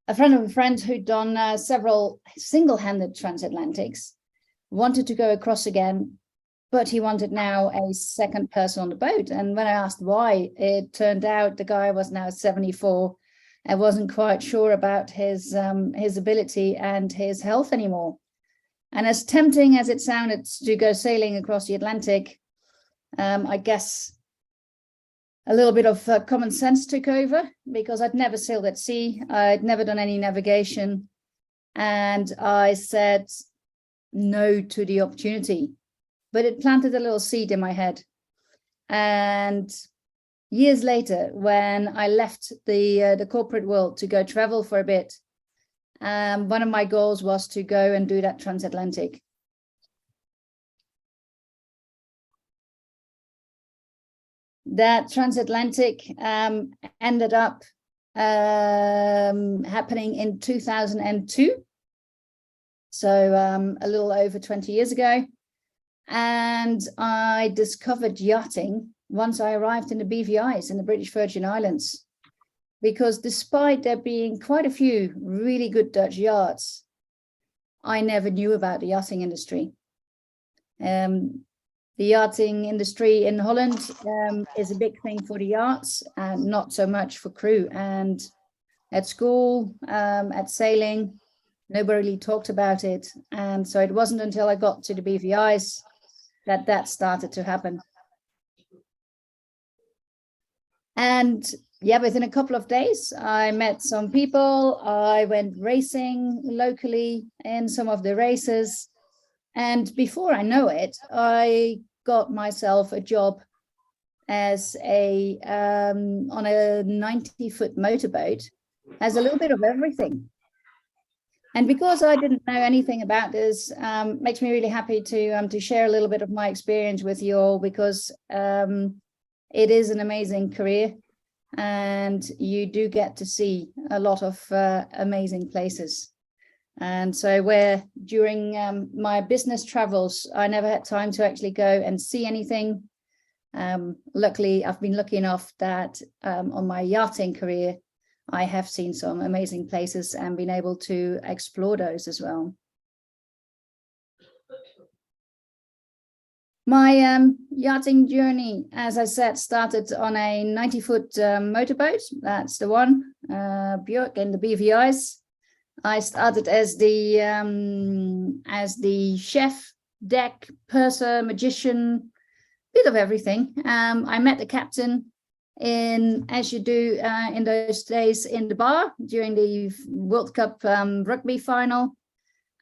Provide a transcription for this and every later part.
a friend of a friend who'd done several single-handed transatlantics wanted to go across again, but he wanted now a second person on the boat. And when I asked why, it turned out the guy was now 74 and wasn't quite sure about his ability and his health anymore. And as tempting as it sounded to go sailing across the Atlantic, I guess a little bit of common sense took over, because I'd never sailed at sea. I'd never done any navigation. And I said no to the opportunity, but it planted a little seed in my head. And years later, when I left the corporate world to go travel for a bit, one of my goals was to go and do that transatlantic. That transatlantic ended up happening in 2002. So a little over 20 years ago. And I discovered yachting once I arrived in the BVIs in the British Virgin Islands. Because despite there being quite a few really good Dutch yachts, I never knew about the yachting industry. The yachting industry in Holland is a big thing for the yachts and not so much for crew. And at school, at sailing, nobody really talked about it. And so it wasn't until I got to the BVIs that started to happen. And yeah, within a couple of days, I met some people. I went racing locally in some of the races. And before I know it, I got myself a job as on a 90-foot motorboat as a little bit of everything. And because I didn't know anything about this, makes me really happy to share a little bit of my experience with you all, because it is an amazing career and you do get to see a lot of amazing places. And so where during my business travels, I never had time to actually go and see anything. Luckily, I've been lucky enough that on my yachting career, I have seen some amazing places and been able to explore those as well. My yachting journey, as I said, started on a 90-foot motorboat. That's the one, Björk in the BVIs. I started as the chef, deck, purser, magician, bit of everything. I met the captain as you do in those days in the bar during the World Cup rugby final,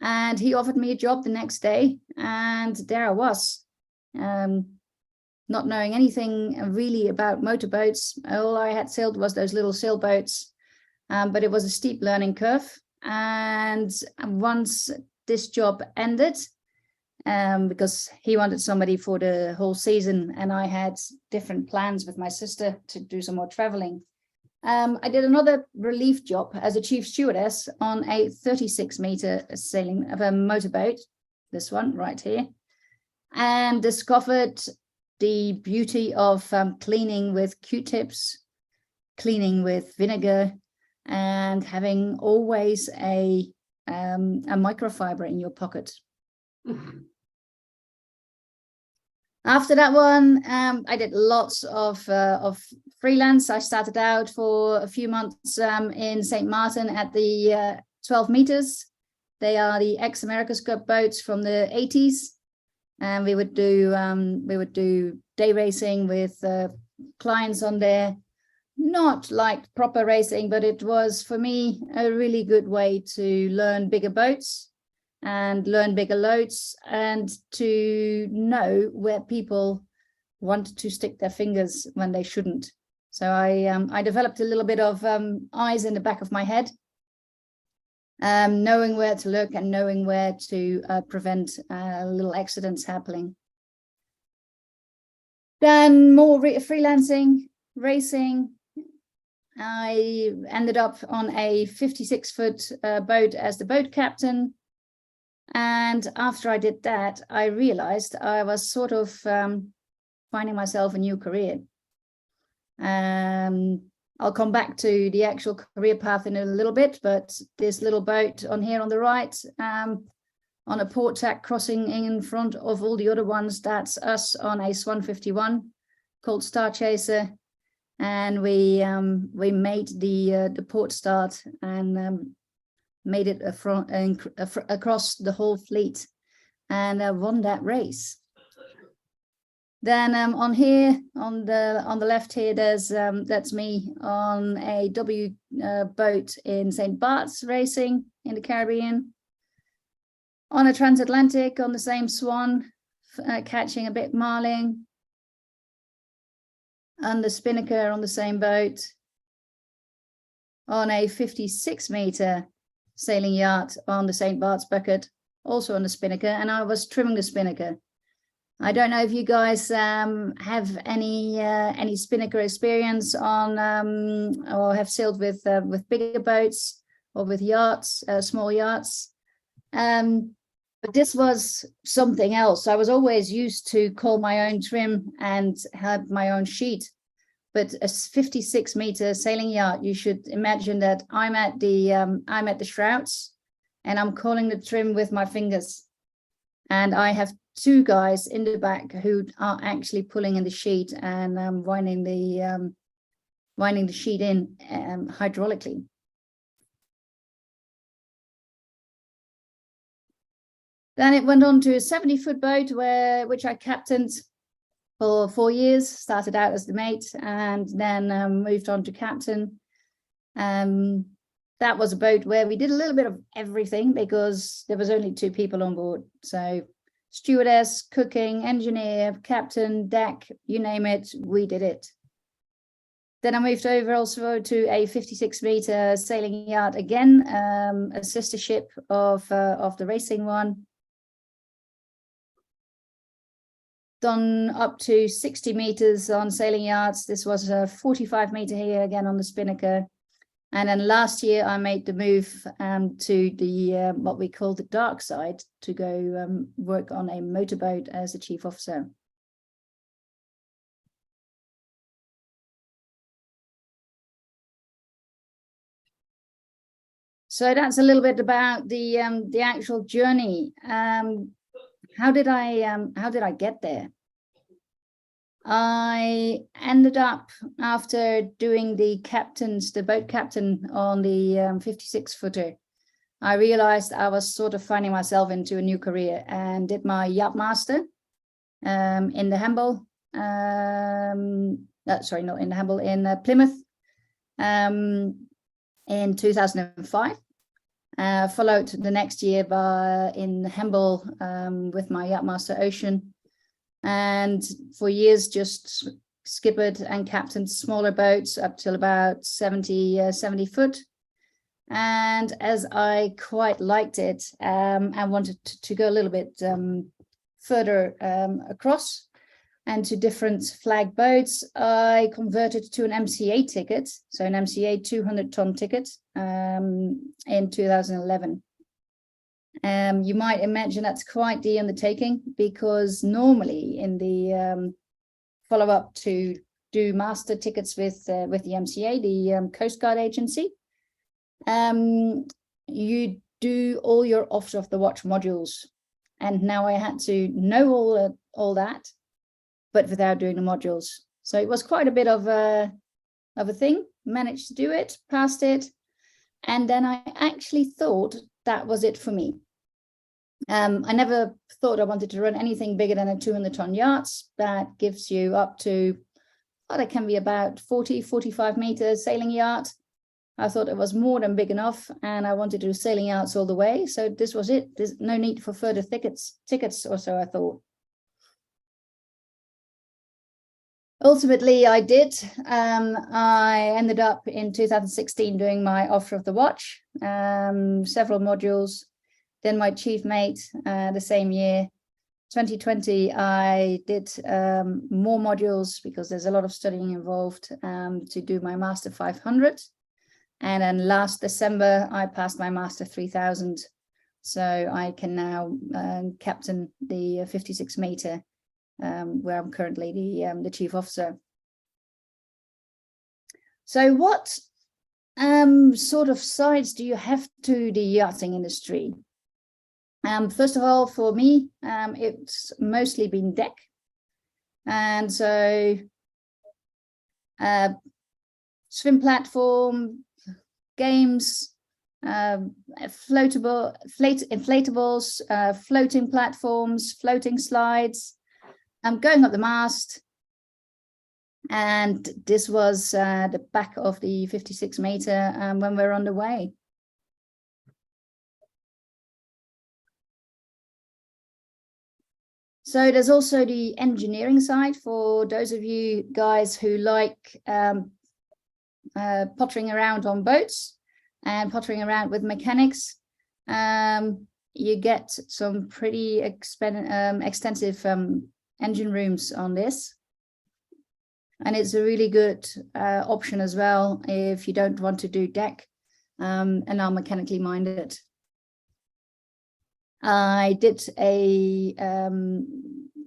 and he offered me a job the next day, and there I was, not knowing anything really about motorboats. All I had sailed was those little sailboats, but it was a steep learning curve. And once this job ended, because he wanted somebody for the whole season and I had different plans with my sister to do some more traveling, I did another relief job as a chief stewardess on a 36-meter sailing of a motorboat, this one right here, and discovered the beauty of cleaning with Q-tips, cleaning with vinegar, and having always a microfiber in your pocket. After that one, I did lots of freelance. I started out for a few months in St. Martin at the 12 meters. They are the ex-America's Cup boats from the 80s, and we would do day racing with clients on there. Not like proper racing, but it was for me a really good way to learn bigger boats and learn bigger loads and to know where people want to stick their fingers when they shouldn't. So I developed a little bit of eyes in the back of my head, knowing where to look and knowing where to prevent little accidents happening. Then more freelancing, racing. I ended up on a 56-foot boat as the boat captain. And after I did that, I realized I was sort of finding myself a new career. I'll come back to the actual career path in a little bit, but this little boat on here on the right, on a port tack crossing in front of all the other ones, that's us on a Swan 51 called Star Chaser. And we made the port start and made it across the whole fleet and won that race. Then on here, on the left here, there's that's me on a boat in St. Bart's racing in the Caribbean. On a transatlantic on the same Swan, catching a bit marling. On the spinnaker on the same boat. On a 56-meter sailing yacht on the St. Bart's bucket, also on the spinnaker, and I was trimming the spinnaker. I don't know if you guys have any spinnaker experience on or have sailed with bigger boats or with yachts, small yachts. But this was something else. I was always used to call my own trim and have my own sheet. But a 56-meter sailing yacht, you should imagine that I'm at the shrouds and I'm calling the trim with my fingers. And I have two guys in the back who are actually pulling in the sheet and winding the sheet in hydraulically. Then it went on to a 70-foot boat which I captained for 4 years. Started out as the mate and then moved on to captain. That was a boat where we did a little bit of everything because there was only 2 people on board. So stewardess, cooking, engineer, captain, deck, you name it, we did it. Then I moved over also to a 56-meter sailing yacht again, a sister ship of the racing one. Done up to 60 meters on sailing yachts. This was a 45-meter here again on the spinnaker. And then last year I made the move to the what we call the dark side to go work on a motorboat as a chief officer. So that's a little bit about the actual journey. How did I get there? I ended up, after doing the boat captain on the 56-footer, I realized I was sort of finding myself into a new career and did my yacht master in the 𝗵𝗶𝗀, sorry, not in the 𝗵𝗶𝗀, in Plymouth in 2005. Followed the next year in 𝗵𝗶𝗀 with my yacht master Ocean, and for years just skippered and captained smaller boats up till about 70 foot. And as I quite liked it and wanted to go a little bit further across and to different flag boats, I converted to an MCA ticket, so an MCA 200-ton ticket in 2011. You might imagine that's quite the undertaking, because normally in the follow-up to do master tickets with the MCA, the Coast Guard agency, you do all your officer of the watch modules. And now I had to know all that, but without doing the modules. So it was quite a bit of a thing. Managed to do it, passed it, and then I actually thought that was it for me. I never thought I wanted to run anything bigger than a 200-ton yachts. That gives you up to, well, that can be about 40-45 meters sailing yacht. I thought it was more than big enough, and I wanted to do sailing yachts all the way. So this was it. There's no need for further tickets or so, I thought. Ultimately, I did. I ended up in 2016 doing my officer of the watch, several modules. Then my chief mate the same year. 2020, I did more modules because there's a lot of studying involved to do my Master 500. And then last December, I passed my Master 3000. So I can now captain the 56-meter, where I'm currently the chief officer. So what sort of sides do you have to the yachting industry? First of all, for me, it's mostly been deck. And so swim platform, games, inflatables, floating platforms, floating slides, going up the mast. And this was the back of the 56 meter when we're on the way. So there's also the engineering side for those of you guys who like pottering around on boats and pottering around with mechanics. You get some pretty extensive engine rooms on this. And it's a really good option as well if you don't want to do deck and are mechanically minded. I did a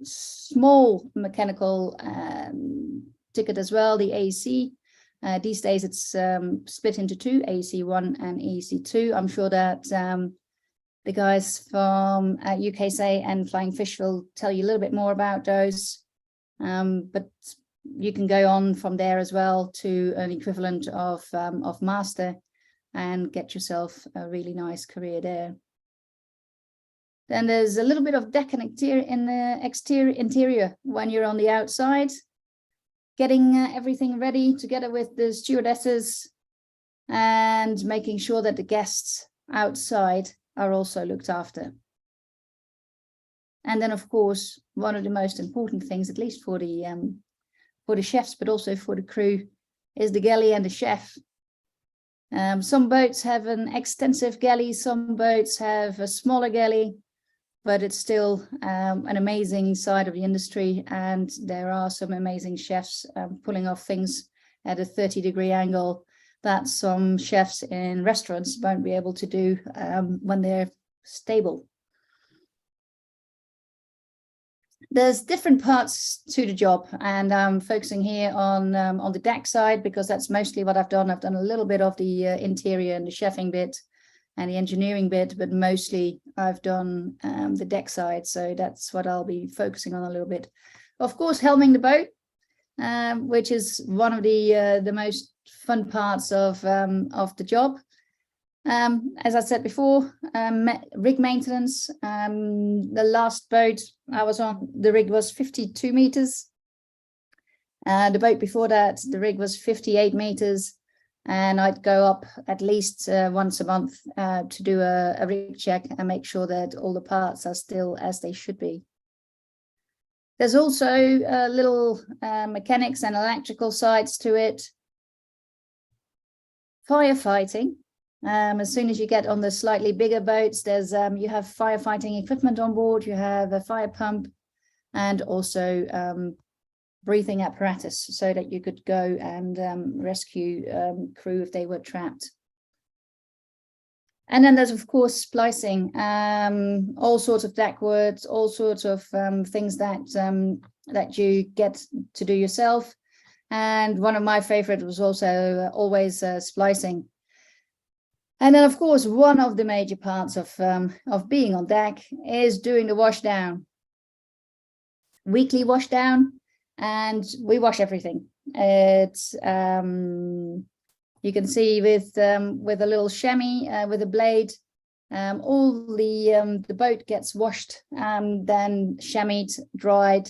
small mechanical ticket as well, the AEC. These days it's split into two, AEC1 and AEC2. I'm sure that the guys from UKSA and Flying Fish will tell you a little bit more about those. But you can go on from there as well to an equivalent of master and get yourself a really nice career there. Then there's a little bit of deck and interior when you're on the outside, getting everything ready together with the stewardesses and making sure that the guests outside are also looked after. And then, of course, one of the most important things, at least for the chefs, but also for the crew, is the galley and the chef. Some boats have an extensive galley, some boats have a smaller galley, but it's still an amazing side of the industry, and there are some amazing chefs pulling off things at a 30-degree angle that some chefs in restaurants won't be able to do when they're stable. There's different parts to the job, and I'm focusing here on the deck side because that's mostly what I've done. I've done a little bit of the interior and the chefing bit and the engineering bit, but mostly I've done the deck side. So that's what I'll be focusing on a little bit. Of course, helming the boat, which is one of the most fun parts of the job. As I said before, rig maintenance. The last boat I was on, the rig was 52 meters. The boat before that, the rig was 58 meters. And I'd go up at least once a month to do a rig check and make sure that all the parts are still as they should be. There's also little mechanics and electrical sides to it. Firefighting. As soon as you get on the slightly bigger boats, there's you have firefighting equipment on board, you have a fire pump, and also breathing apparatus so that you could go and rescue crew if they were trapped. And then there's, of course, splicing, all sorts of deck works, all sorts of things that you get to do yourself. And one of my favorite was also always splicing. And then, of course, one of the major parts of being on deck is doing the washdown. Weekly washdown, and we wash everything. It's you can see with a little chamois with a blade, all the boat gets washed, then chamoised, dried,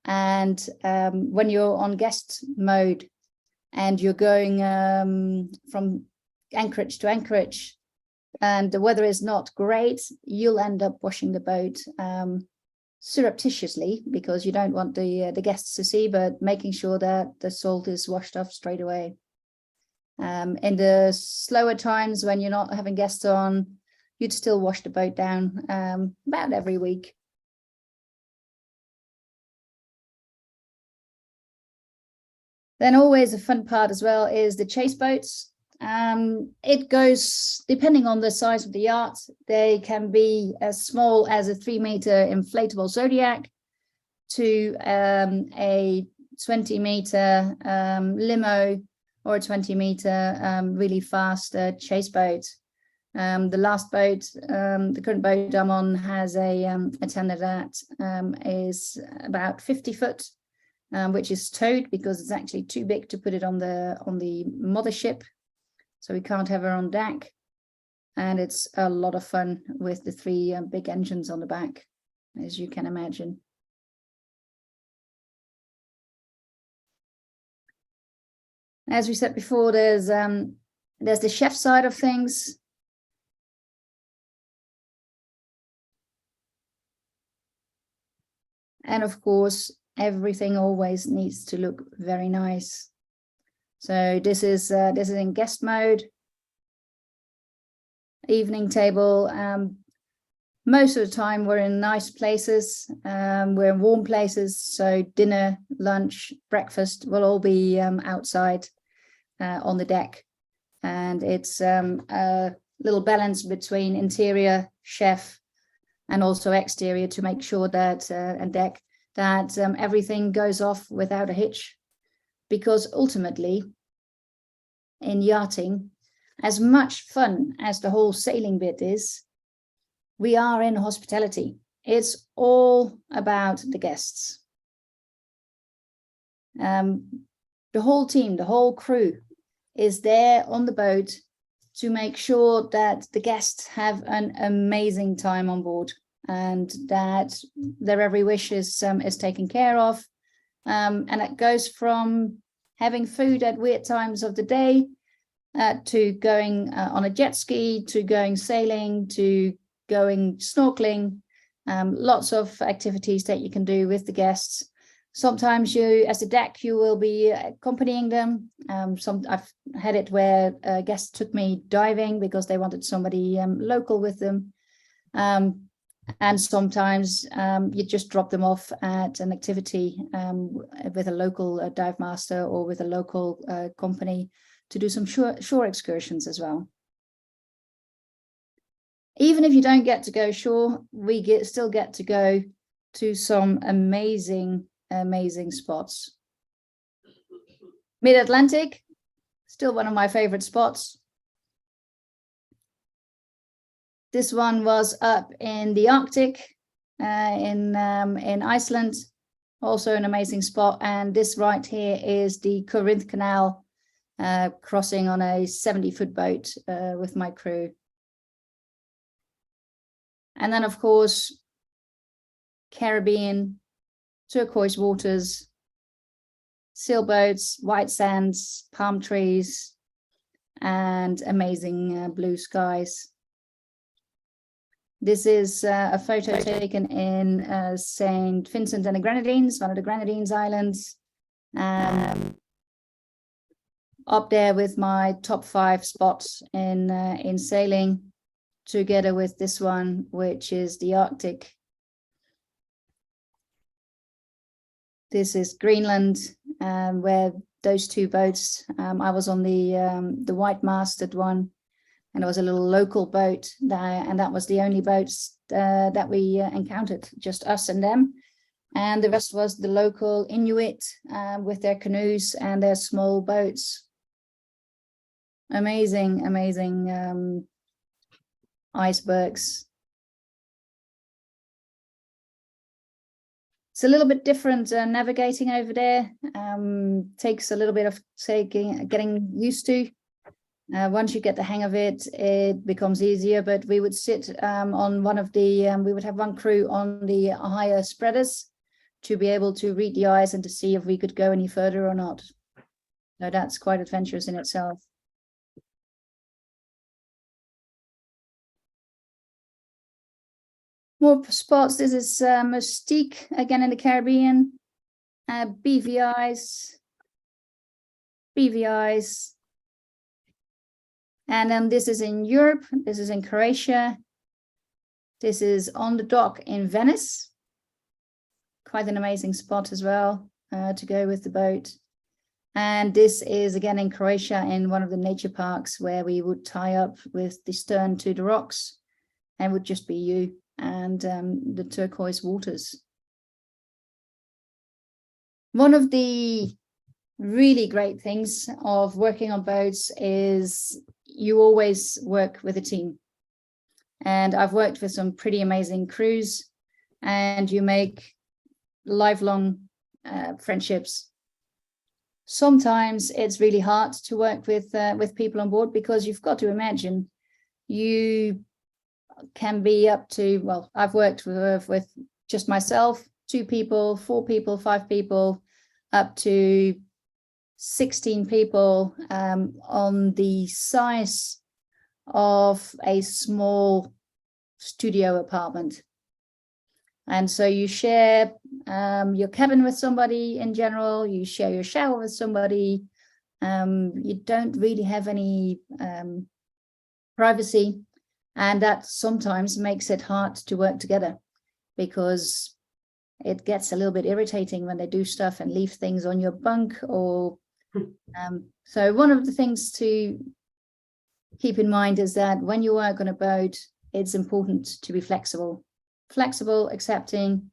and when you're on guest mode and you're going from anchorage to anchorage and the weather is not great, you'll end up washing the boat surreptitiously because you don't want the guests to see, but making sure that the salt is washed off straight away. In the slower times when you're not having guests on, you'd still wash the boat down about every week. Then always a fun part as well is the chase boats. It goes, depending on the size of the yacht, they can be as small as a 3-meter inflatable Zodiac to a 20-meter limo or a 20-meter really fast chase boat. The last boat, the current boat I'm on, has a tender that is about 50 foot, which is towed because it's actually too big to put it on the mothership, so we can't have her on deck. And it's a lot of fun with the 3 big engines on the back, as you can imagine. As we said before, there's the chef side of things. And of course, everything always needs to look very nice. So this is in guest mode. Evening table. Most of the time we're in nice places. We're in warm places. So dinner, lunch, breakfast will all be outside on the deck. And it's a little balance between interior, chef, and also exterior to make sure that and deck that everything goes off without a hitch, because ultimately in yachting, as much fun as the whole sailing bit is, we are in hospitality. It's all about the guests. The whole team, the whole crew is there on the boat to make sure that the guests have an amazing time on board and that their every wish is taken care of. And it goes from having food at weird times of the day to going on a jet ski, to going sailing, to going snorkeling. Lots of activities that you can do with the guests. Sometimes you, as a deck, you will be accompanying them. I've had it where guests took me diving because they wanted somebody local with them. And sometimes you just drop them off at an activity with a local dive master or with a local company to do some shore excursions as well. Even if you don't get to go shore, we still get to go to some amazing spots. Mid-Atlantic, still one of my favorite spots. This one was up in the Arctic, in Iceland, also an amazing spot. And this right here is the 𝗂𝗲𝗃 crossing on a 70-foot boat with my crew. And then, of course, Caribbean, turquoise waters, sailboats, white sands, palm trees, and amazing blue skies. This is a photo taken in St. Vincent and the Grenadines, one of the Grenadines Islands. Up there with my top 5 spots in sailing, together with this one, which is the Arctic. This is Greenland, where those 2 boats, I was on the white-masted one, and there was a little local boat there, and that was the only boats that we encountered, just us and them. And the rest was the local Inuit with their canoes and their small boats. Amazing icebergs. It's a little bit different navigating over there. Takes a little bit of getting used to. Once you get the hang of it, it becomes easier. But we would sit on one of the, we would have one crew on the higher spreaders to be able to read the ice and to see if we could go any further or not. So that's quite adventurous in itself. More spots. This is Mustique, again in the Caribbean. BVIs. And then this is in Europe. This is in Croatia. This is on the dock in Venice. Quite an amazing spot as well to go with the boat. And this is again in Croatia, in one of the nature parks, where we would tie up with the stern to the rocks, and would just be you and the turquoise waters. One of the really great things of working on boats is you always work with a team. And I've worked with some pretty amazing crews, and you make lifelong friendships. Sometimes it's really hard to work with people on board, because you've got to imagine you can be up to, well, I've worked with just myself, 2 people, 4 people, 5 people, up to 16 people on the size of a small studio apartment. And so you share your cabin with somebody in general, you share your shower with somebody, you don't really have any privacy, and that sometimes makes it hard to work together, because it gets a little bit irritating when they do stuff and leave things on your bunk, or so one of the things to keep in mind is that when you work on a boat, it's important to be flexible, accepting,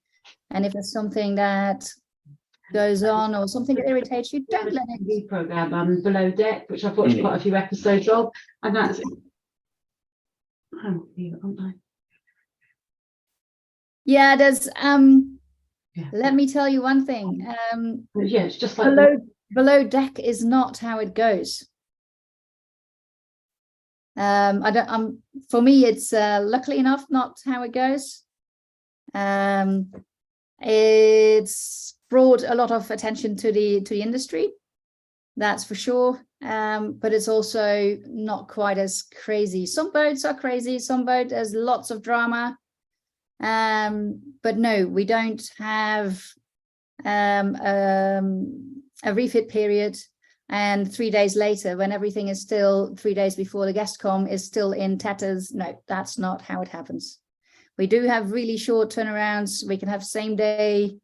and if there's something that goes on or something that irritates you, don't let it. TV program Below Deck, which I've watched quite a few episodes of, and that's yeah, there's let me tell you one thing, yeah, it's just like below deck is not how it goes. For me, it's luckily enough not how it goes. It's brought a lot of attention to the industry, that's for sure, but it's also not quite as crazy. Some boats are crazy, some boats there's lots of drama, but no, we don't have a refit period, and 3 days later, when everything is still 3 days before the guests come, is still in tatters. No, that's not how it happens. We do have really short turnarounds. We can have same day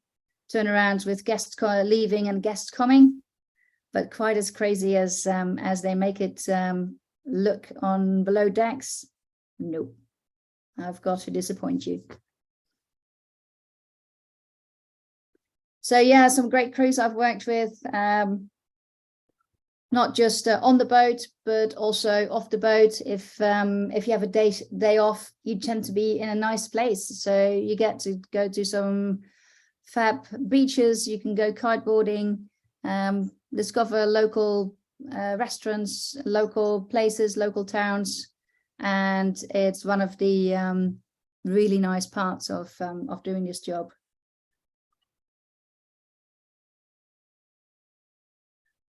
turnarounds with guests leaving and guests coming, but quite as crazy as they make it look on Below Decks, nope. I've got to disappoint you. So yeah, some great crews I've worked with, not just on the boat, but also off the boat. If you have a day off, you tend to be in a nice place. So you get to go to some fab beaches, you can go kiteboarding, discover local restaurants, local places, local towns. And it's one of the really nice parts of doing this job.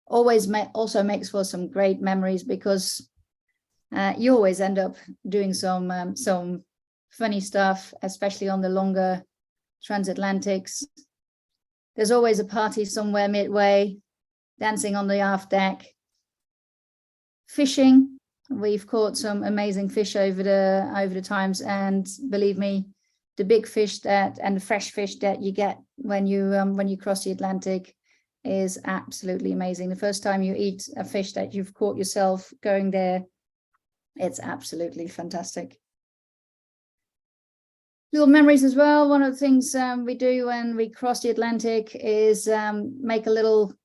Also makes for some great memories, because you always end up doing some funny stuff, especially on the longer transatlantics. There's always a party somewhere midway, dancing on the aft deck. Fishing, we've caught some amazing fish over the times, and believe me, the big fish and the fresh fish that you get when you cross the Atlantic is absolutely amazing. The first time you eat a fish that you've caught yourself going there, it's absolutely fantastic. Little memories as well. One of the things we do when we cross the Atlantic is make a little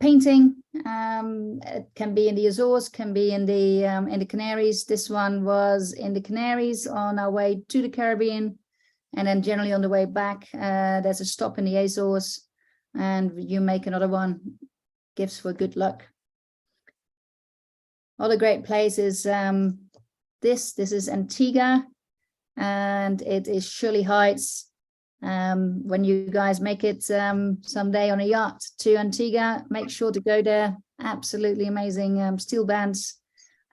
painting. It can be in the Azores, can be in the Canaries. This one was in the Canaries on our way to the Caribbean, and then generally on the way back there's a stop in the Azores, and you make another one. Gifts for good luck. Other great places. This is Antigua, and it is Shirley Heights. When you guys make it someday on a yacht to Antigua, make sure to go there. Absolutely amazing steel bands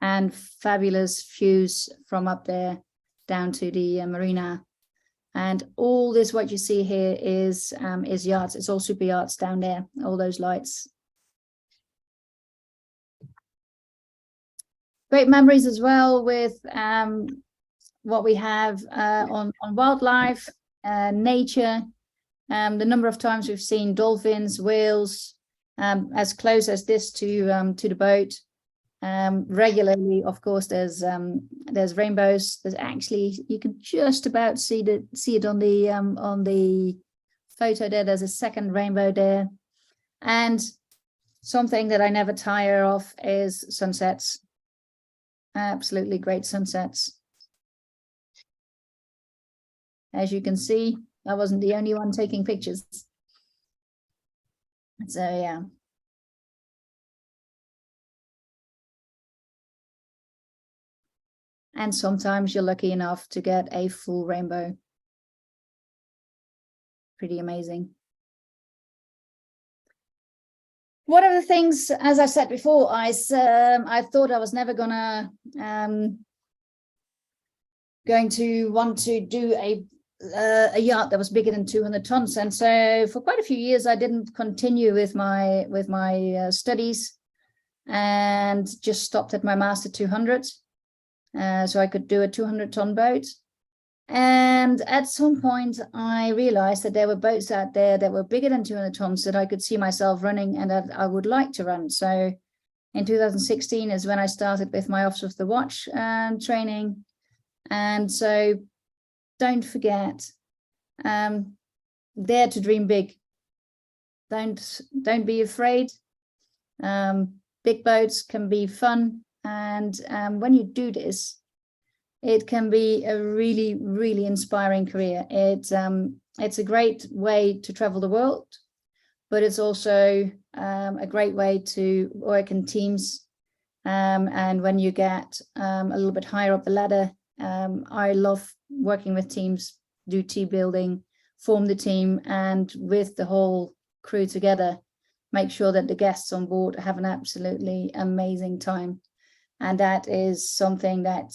and fabulous views from up there down to the marina. And all this, what you see here is yachts. It's all super yachts down there, all those lights. Great memories as well with what we have on wildlife, nature. The number of times we've seen dolphins, whales, as close as this to the boat. Regularly, of course, there's rainbows. There's actually, you can just about see it on the photo there. There's a second rainbow there, and something that I never tire of is sunsets. Absolutely great sunsets. As you can see, I wasn't the only one taking pictures. So yeah. And sometimes you're lucky enough to get a full rainbow. Pretty amazing. One of the things, as I said before, I thought I was never going to want to do a yacht that was bigger than 200 tons, and so for quite a few years I didn't continue with my studies, and just stopped at my master 200, so I could do a 200-ton boat. And at some point I realized that there were boats out there that were bigger than 200 tons that I could see myself running and that I would like to run. So in 2016 is when I started with my Officer of the Watch training. And so don't forget, dare to dream big. Don't be afraid. Big boats can be fun, and when you do this, it can be a really, really inspiring career. It's a great way to travel the world, but it's also a great way to work in teams. And when you get a little bit higher up the ladder, I love working with teams, do team building, form the team, and with the whole crew together, make sure that the guests on board have an absolutely amazing time. And that is something that,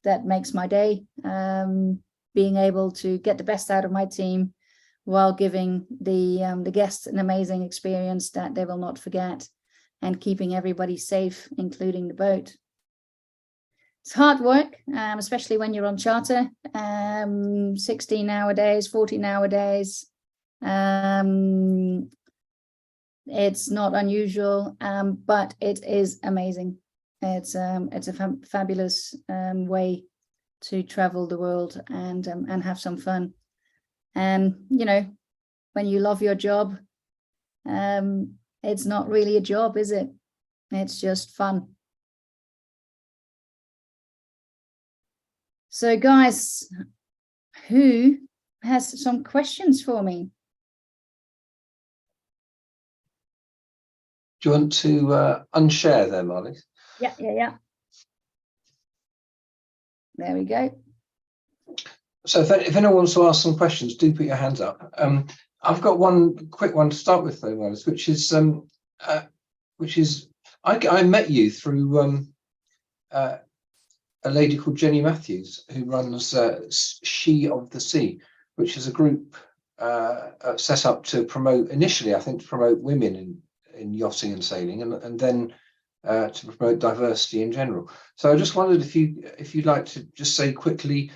that makes my day, being able to get the best out of my team while giving the guests an amazing experience that they will not forget, and keeping everybody safe, including the boat. It's hard work, especially when you're on charter, 16-hour days, 14-hour days. It's not unusual, but it is amazing. It's a fabulous way to travel the world and have some fun. And you know, when you love your job, it's not really a job, is it? It's just fun. So guys, who has some questions for me? Do you want to unshare there, Marlies? Yeah. There we go. So if anyone wants to ask some questions, do put your hands up. I've got one quick one to start with, though, Marlies, which is I met you through a lady called Jenny Matthews, who runs 𝗟𝗂𝗕𝗲𝗀𝗆, which is a group set up to promote, initially, I think, to promote women in yachting and sailing, and then to promote diversity in general. So I just wondered if you'd like to just say quickly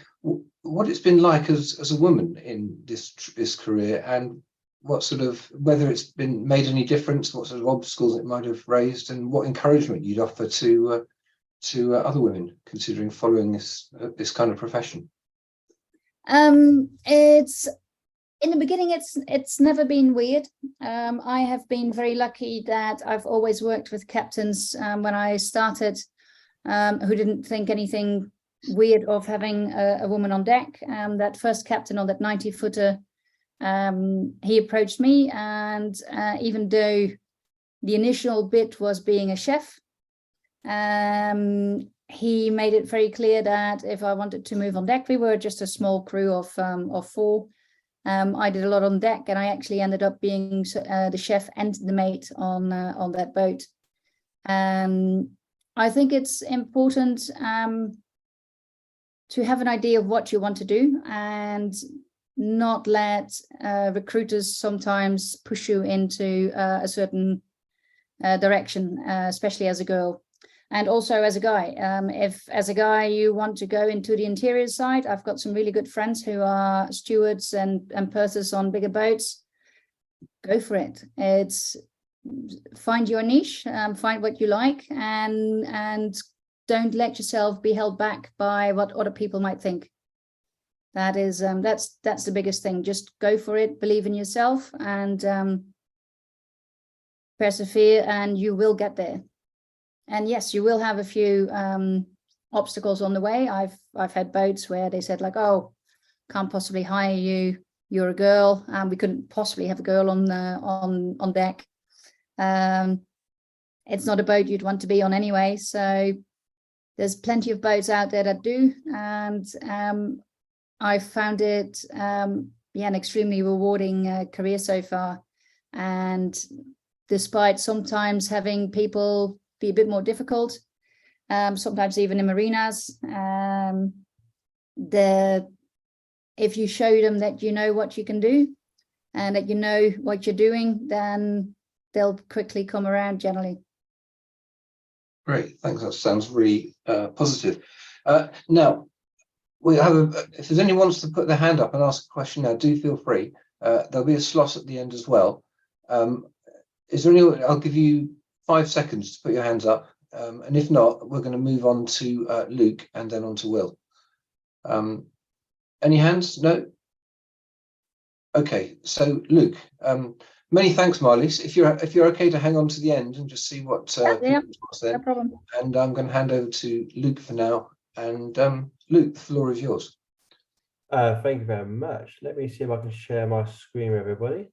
what it's been like as a woman in this career, and what sort of, whether it's been made any difference, what sort of obstacles it might have raised, and what encouragement you'd offer to other women considering following this kind of profession. It's in the beginning, it's never been weird. I have been very lucky that I've always worked with captains when I started, who didn't think anything weird of having a woman on deck. That first captain on that 90-footer, he approached me, and even though the initial bit was being a chef, he made it very clear that if I wanted to move on deck, we were just a small crew of 4. I did a lot on deck, and I actually ended up being the chef and the mate on that boat. I think it's important to have an idea of what you want to do, and not let recruiters sometimes push you into a certain direction, especially as a girl. And also as a guy, if as a guy you want to go into the interior side, I've got some really good friends who are stewards and pursers on bigger boats. Go for it. It's find your niche, find what you like, and don't let yourself be held back by what other people might think. That is that's the biggest thing. Just go for it, believe in yourself, and persevere, and you will get there. And yes, you will have a few obstacles on the way. I've had boats where they said like, oh, can't possibly hire you, you're a girl, and we couldn't possibly have a girl on deck. It's not a boat you'd want to be on anyway. So there's plenty of boats out there that do, and I found it an extremely rewarding career so far. And despite sometimes having people be a bit more difficult, sometimes even in marinas, if you show them that you know what you can do and that you know what you're doing, then they'll quickly come around generally. Great, thanks. That sounds really positive. Now, we have if there's anyone wants to put their hand up and ask a question now, do feel free. There'll be a slot at the end as well. Is there anyone? I'll give you 5 seconds to put your hands up, and if not, we're going to move on to Luke and then on to Will. Any hands? No. Okay, so Luke, many thanks, Marlies. If you're okay to hang on to the end and just see what Yeah, then, no problem. and I'm going to hand over to Luke for now. And Luke, the floor is yours. Thank you very much. Let me see if I can share my screen with everybody.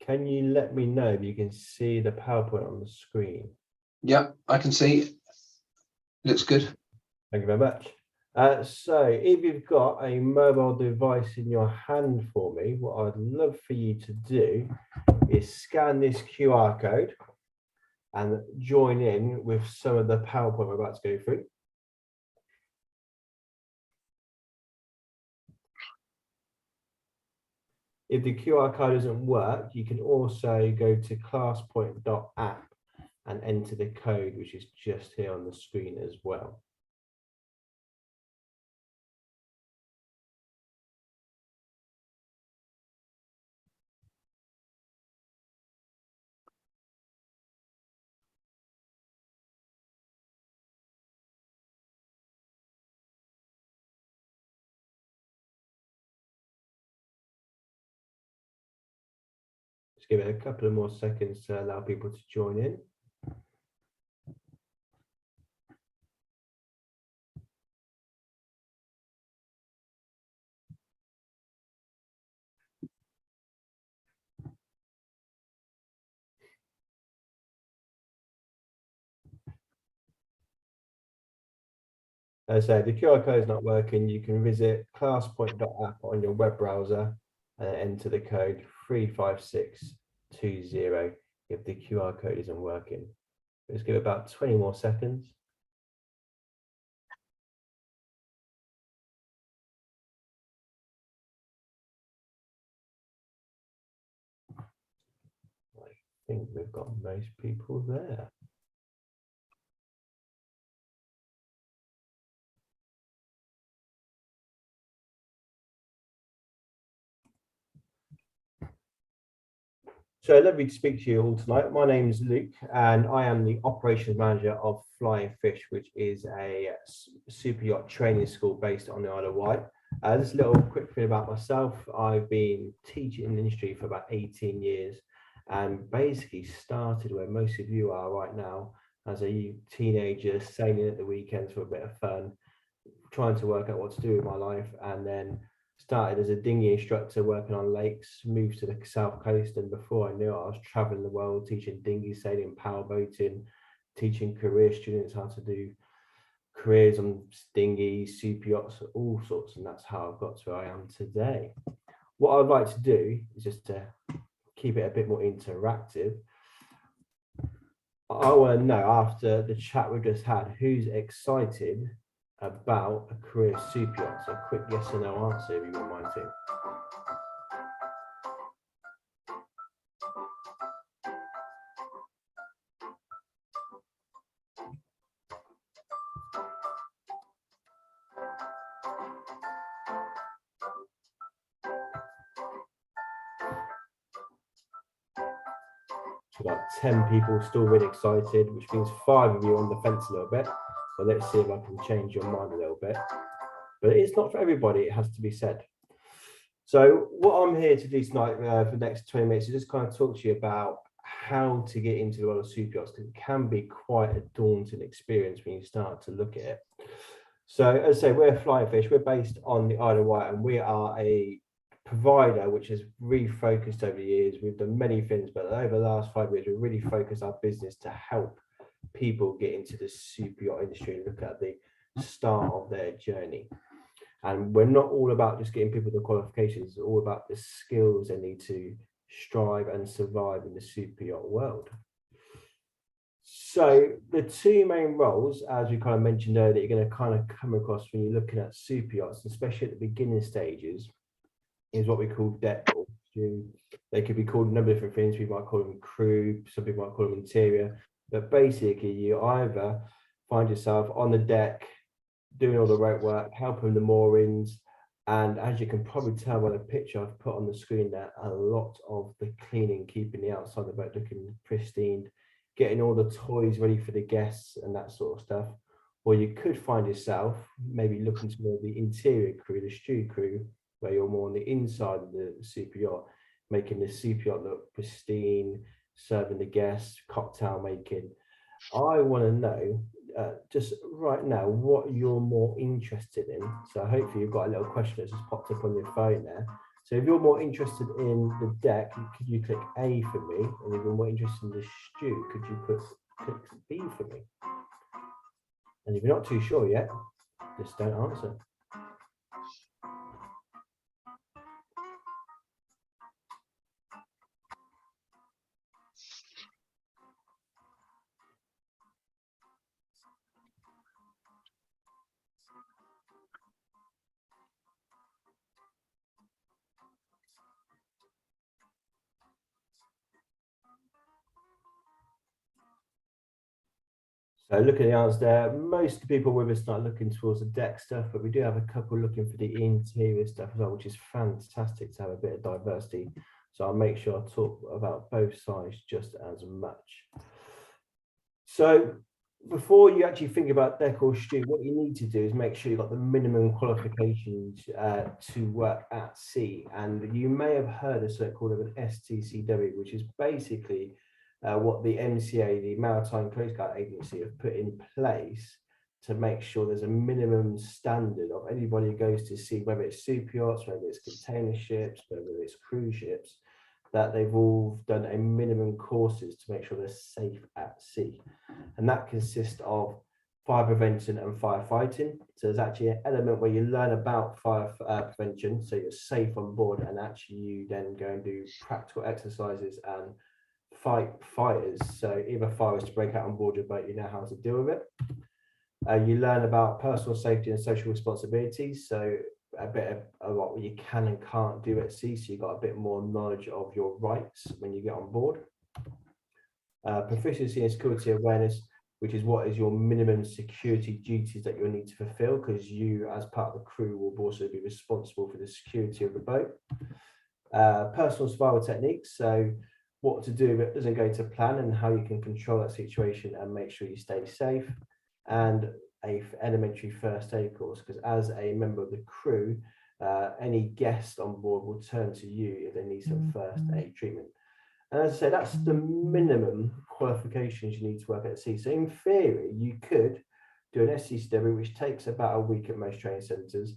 Can you let me know if you can see the PowerPoint on the screen? Yeah, I can see. Looks good. Thank you very much. So if you've got a mobile device in your hand for me, what I'd love for you to do is scan this QR code and join in with some of the PowerPoint we're about to go through. If the QR code doesn't work, you can also go to classpoint.app and enter the code, which is just here on the screen as well. Just give it a couple of more seconds to allow people to join in. As I said, the QR code is not working. You can visit classpoint.app on your web browser and enter the code 35620 if the QR code isn't working. Let's give it about 20 more seconds. I think we've got most people there. So lovely to speak to you all tonight. My name is Luke and I am the operations manager of 𝗨𝗏𝗃, which is a super yacht training school based on the Isle of Wight. Just a little quick thing about myself. I've been teaching in the industry for about 18 years and basically started where most of you are right now as a teenager, sailing at the weekends for a bit of fun, trying to work out what to do with my life, and then started as a dinghy instructor working on lakes, moved to the south coast, and before I knew it, I was traveling the world teaching dinghy sailing, power boating, teaching career students how to do careers on dinghies, super yachts, all sorts, and that's how I've got to where I am today. What I'd like to do is just to keep it a bit more interactive. I want to know, after the chat we've just had, who's excited about a career super yacht? So a quick yes or no answer if you wouldn't mind too. We've got 10 people still really excited, which means 5 of you on the fence a little bit. But let's see if I can change your mind a little bit. But it's not for everybody, it has to be said. So what I'm here to do tonight for the next 20 minutes is just kind of talk to you about how to get into the world of super yachts, because it can be quite a daunting experience when you start to look at it. So as I say, we're Flying Fish, we're based on the Isle of Wight, and we are a provider which has refocused over the years. We've done many things, but over the last 5 years, we've really focused our business to help people get into the super yacht industry and look at the start of their journey. And we're not all about just getting people the qualifications, it's all about the skills they need to strive and survive in the super yacht world. So the 2 main roles, as we kind of mentioned earlier, that you're going to kind of come across when you're looking at super yachts, especially at the beginning stages, is what we call deck or stew. They could be called a number of different things. We might call them crew, some people might call them interior, but basically you either find yourself on the deck doing all the rope work, helping the moorings, and as you can probably tell by the picture I've put on the screen there, a lot of the cleaning, keeping the outside of the boat looking pristine, getting all the toys ready for the guests and that sort of stuff. Or you could find yourself maybe looking to more the interior crew, the stew crew, where you're more on the inside of the super yacht, making the super yacht look pristine, serving the guests, cocktail making. I want to know just right now what you're more interested in. So hopefully you've got a little question that's just popped up on your phone there. So if you're more interested in the deck, could you click A for me? And if you're more interested in the stew, could you click B for me? And if you're not too sure yet, just don't answer. So looking at the answers there, most people with us start looking towards the deck stuff, but we do have a couple looking for the interior stuff as well, which is fantastic to have a bit of diversity. So I'll make sure I talk about both sides just as much. So before you actually think about deck or stew, what you need to do is make sure you've got the minimum qualifications to work at sea. And you may have heard of something called an STCW, which is basically what the MCA, the Maritime Coast Guard Agency, have put in place to make sure there's a minimum standard of anybody who goes to sea, whether it's super yachts, whether it's container ships, whether it's cruise ships, that they've all done a minimum courses to make sure they're safe at sea. And that consists of fire prevention and firefighting. So there's actually an element where you learn about fire prevention, so you're safe on board, and actually you then go and do practical exercises and fight fires. So if a fire is to break out on board your boat, you know how to deal with it. You learn about personal safety and social responsibilities, so a bit of what you can and can't do at sea, so you've got a bit more knowledge of your rights when you get on board. Proficiency and security awareness, which is what is your minimum security duties that you'll need to fulfill, because you as part of the crew will also be responsible for the security of the boat. Personal survival techniques, so what to do if it doesn't go to plan and how you can control that situation and make sure you stay safe. And a elementary first aid course, because as a member of the crew, any guest on board will turn to you if they need some first aid treatment. And as I say, that's the minimum qualifications you need to work at sea. So in theory, you could do an SCCW, which takes about a week at most training centres,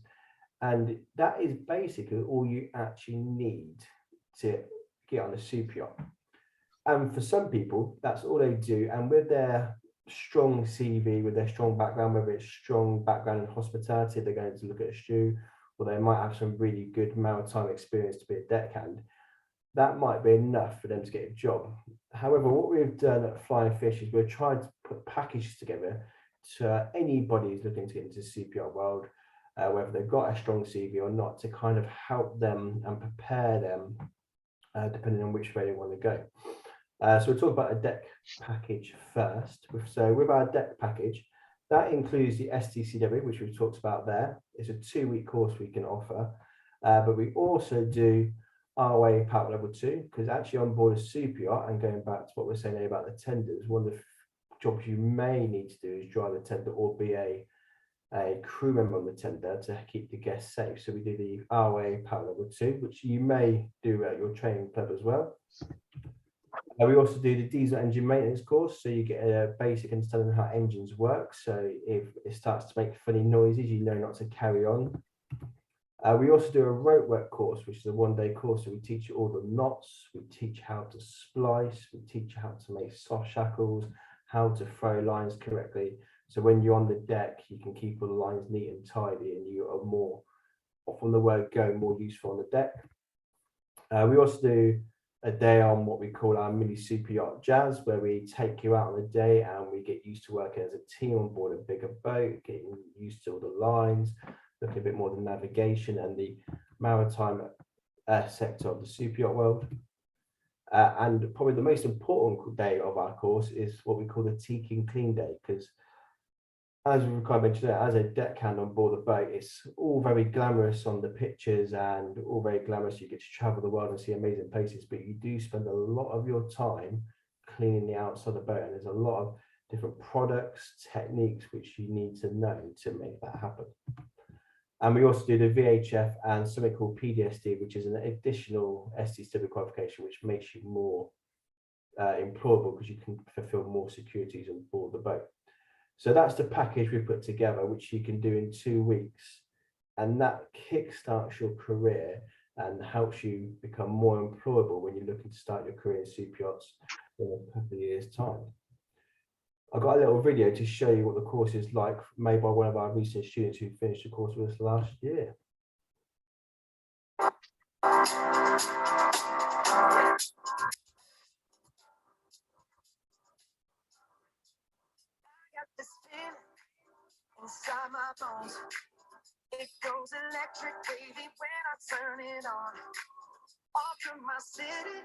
and that is basically all you actually need to get on a super yacht. And for some people, that's all they do. And with their strong CV, with their strong background, whether it's strong background in hospitality, they're going to look at a stew, or they might have some really good maritime experience to be a deckhand, that might be enough for them to get a job. However, what we've done at Flying Fish is we're trying to put packages together to anybody who's looking to get into the super yacht world, whether they've got a strong CV or not, to kind of help them and prepare them depending on which way they want to go. So we'll talk about a deck package first. So with our deck package, that includes the STCW, which we've talked about there. It's a 2-week course we can offer, but we also do 𝗪𝗶𝗴 𝗕𝗲𝗄, because actually on board a super yacht, and going back to what we're saying about the tenders, one of the jobs you may need to do is drive the tender or be a crew member on the tender to keep the guests safe. So we do the 𝗪𝗶𝗴 𝗕𝗲𝗄, which you may do at your training club as well. We also do the diesel engine maintenance course, so you get a basic understanding of how engines work. So if it starts to make funny noises, you know not to carry on. We also do a rope work course, which is a one-day course. So we teach you all the knots, we teach how to splice, we teach you how to make soft shackles, how to throw lines correctly. So when you're on the deck, you can keep all the lines neat and tidy, and you are more, from the word go, more useful on the deck. We also do a day on what we call our mini super yacht jazz, where we take you out on a day and we get used to working as a team on board a bigger boat, getting used to all the lines, looking a bit more at the navigation and the maritime sector of the super yacht world. And probably the most important day of our course is what we call the Teak and Clean day, because as we kind of mentioned, as a deckhand on board the boat, it's all very glamorous on the pictures and all very glamorous. You get to travel the world and see amazing places, but you do spend a lot of your time cleaning the outside of the boat, and there's a lot of different products, techniques which you need to know to make that happen. And we also do the VHF and something called PDSD, which is an additional ST certificate qualification, which makes you more employable because you can fulfill more securities on board the boat. So that's the package we put together, which you can do in 2 weeks. And that kickstarts your career and helps you become more employable when you're looking to start your career in super yachts in a couple of years' time. I've got a little video to show you what the course is like, made by one of our recent students who finished the course with us last year. Inside my bones, it goes electric, baby, when I turn it on. Off from my city,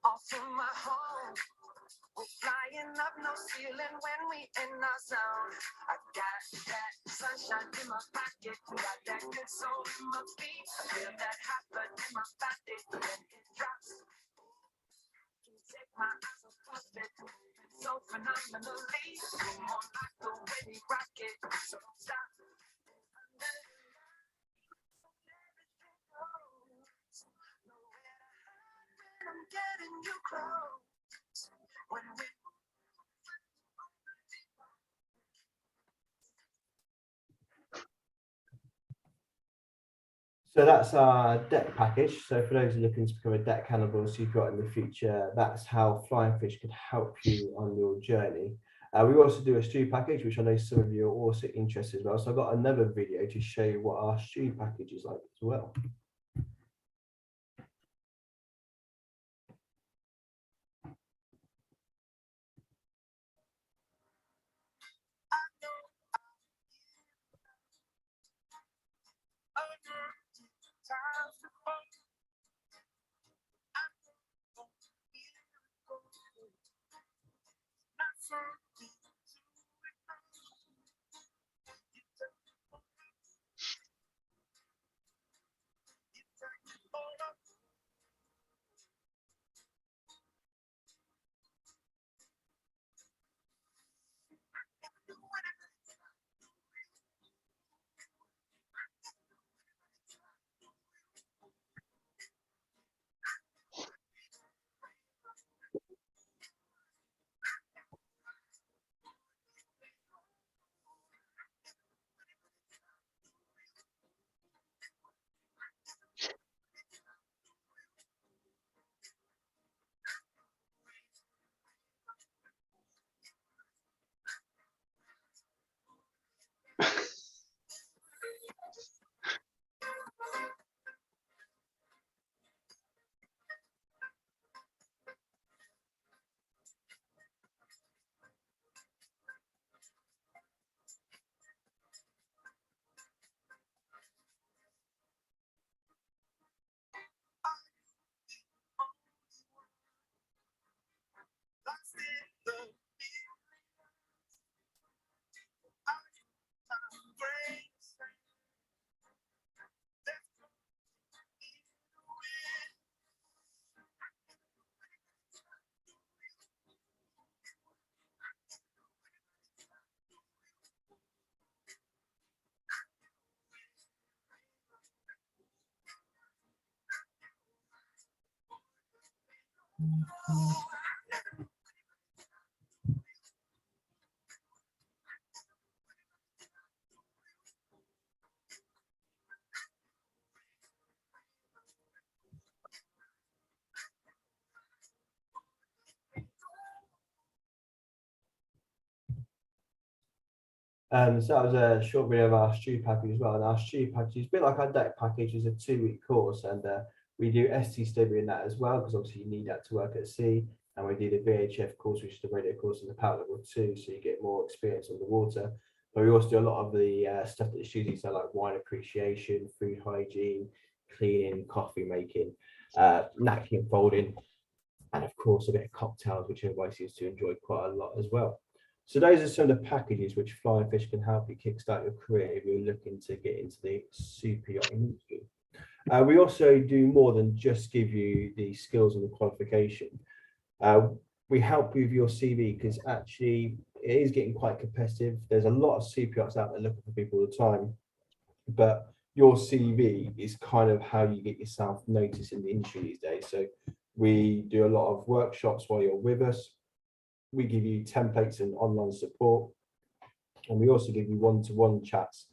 off from my home. We're flying up, no ceiling when we in our zone. I got that sunshine in my pocket, got that good soul in my feet. I feel that hot blood in my body when it drops. Can't take my eyes off of it. So phenomenally, come on, like the way we rock it, so don't stop. I'm getting you close. When we So that's our deck package. So for those who are looking to become a deck cannibal super yacht in the future, that's how Flying Fish could help you on your journey. We also do a stew package, which I know some of you are also interested as well. So I've got another video to show you what our stew package is like as well. So that was a short video of our STU package as well. And our STU package is a bit like our deck package, is a 2-week course, and we do ST study in that as well, because obviously you need that to work at sea. And we do the VHF course, which is the radio course, and the power level 2, so you get more experience on the water. But we also do a lot of the stuff that the students do, like wine appreciation, food hygiene, cleaning, coffee making, napkin folding, and of course a bit of cocktails, which everybody seems to enjoy quite a lot as well. So those are some of the packages which Flying Fish can help you kickstart your career if you're looking to get into the super yacht industry. We also do more than just give you the skills and the qualification. We help you with your CV, because actually it is getting quite competitive. There's a lot of super yachts out there looking for people all the time, but your CV is kind of how you get yourself noticed in the industry these days. So we do a lot of workshops while you're with us. We give you templates and online support, and we also give you one-to-one chats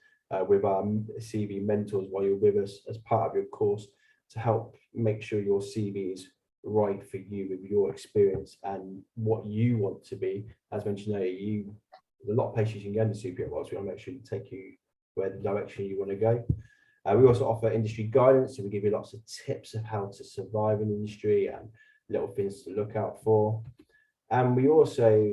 with our CV mentors while you're with us as part of your course, to help make sure your CV is right for you with your experience and what you want to be. As mentioned earlier, there's a lot of places you can go in the super yacht world, so we want to make sure you take you where the direction you want to go. We also offer industry guidance, so we give you lots of tips of how to survive in the industry and little things to look out for. And we also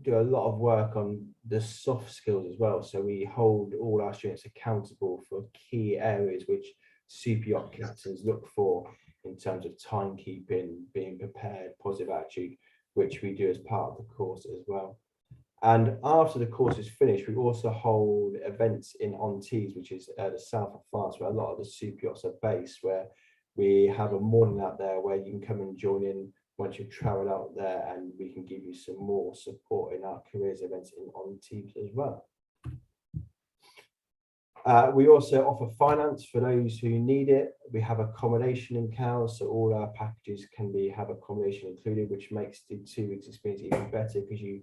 do a lot of work on the soft skills as well. So we hold all our students accountable for key areas which super yacht captains look for in terms of timekeeping, being prepared, positive attitude, which we do as part of the course as well. And after the course is finished, we also hold events in 𝗏𝗏𝗏𝗏, which is the south of France, where a lot of the super yachts are based, where we have a morning out there where you can come and join in once you've traveled out there, and we can give you some more support in our careers events in 𝗏𝗏𝗏𝗏s as well. We also offer finance for those who need it. We have accommodation in 𝗟𝗲𝗏𝗏, so all our packages can have accommodation included, which makes the 2 weeks experience even better, because you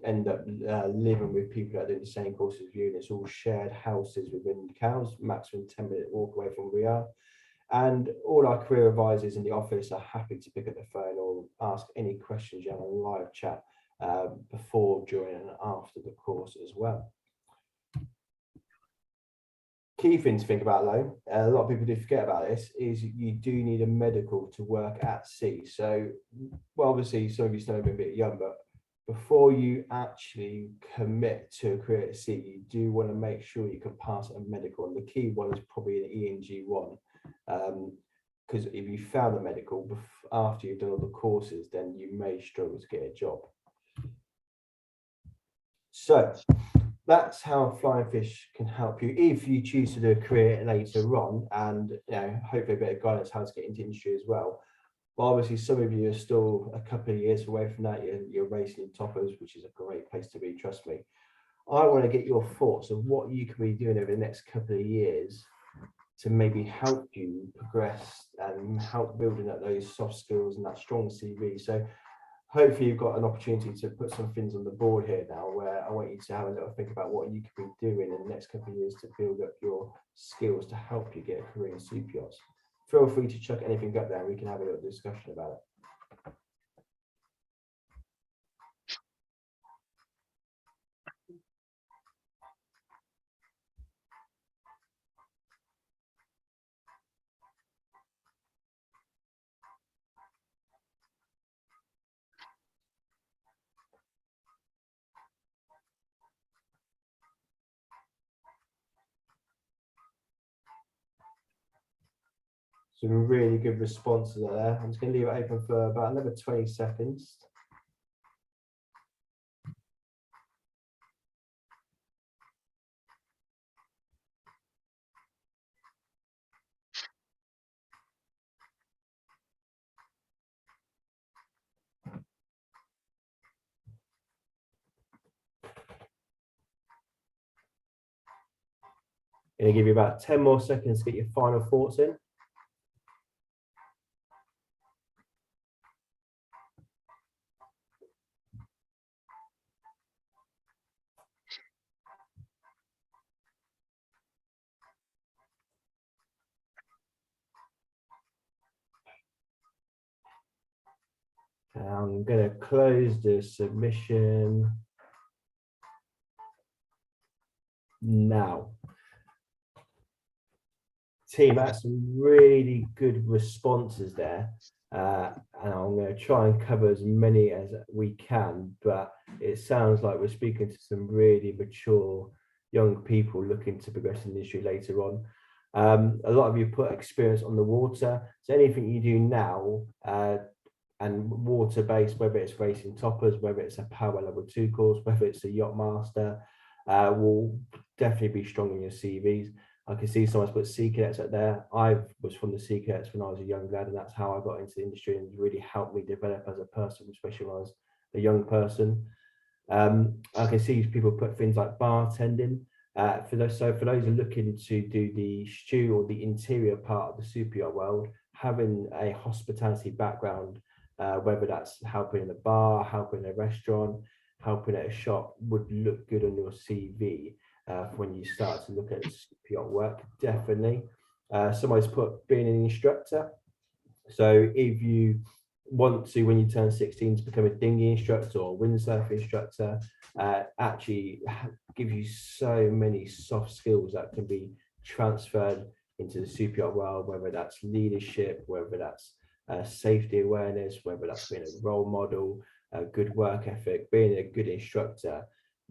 end up living with people that are doing the same course as you, and it's all shared houses within 𝗟𝗏𝗏𝗏s, maximum 10-minute walk away from where we are. And all our career advisors in the office are happy to pick up the phone or ask any questions you have on live chat before, during, and after the course as well. Key thing to think about though, a lot of people do forget about this, is you do need a medical to work at sea. So, well, obviously some of you still a bit young, but before you actually commit to a career at sea, you do want to make sure you can pass a medical, and the key one is probably an ENG1. Because if you fail the medical after you've done all the courses, then you may struggle to get a job. So that's how Flying Fish can help you if you choose to do a career later on, and hopefully a bit of guidance how to get into industry as well. But obviously some of you are still a couple of years away from that. You're racing in toppers, which is a great place to be, trust me. I want to get your thoughts of what you can be doing over the next couple of years to maybe help you progress and help building up those soft skills and that strong CV. So hopefully you've got an opportunity to put some things on the board here now, where I want you to have a little think about what you could be doing in the next couple of years to build up your skills to help you get a career in super yachts. Feel free to chuck anything up there and we can have a little discussion about it. Some really good responses there. I'm just going to leave it open for about another 20 seconds. Going to give you about 10 more seconds to get your final thoughts in. I'm going to close the submission. now. Team, that's some really good responses there. And I'm going to try and cover as many as we can, but it sounds like we're speaking to some really mature young people looking to progress in the industry later on. A lot of you put experience on the water, so anything you do now and water-based, whether it's racing toppers, whether it's a power level 2 course, whether it's a yacht master, will definitely be strong in your CVs. I can see someone's put sea cadets up there. I was from the sea cadets when I was a young lad, and that's how I got into the industry, and really helped me develop as a person, especially when I was a young person. I can see people put things like bartending. For those who are looking to do the stew or the interior part of the super yacht world, having a hospitality background, whether that's helping in a bar, helping in a restaurant, helping at a shop, would look good on your CV. When you start to look at super yacht work, definitely. Somebody's put being an instructor. So if you want to, when you turn 16, to become a dinghy instructor or windsurf instructor, actually gives you so many soft skills that can be transferred into the super yacht world, whether that's leadership, whether that's safety awareness, whether that's being a role model, a good work ethic. Being a good instructor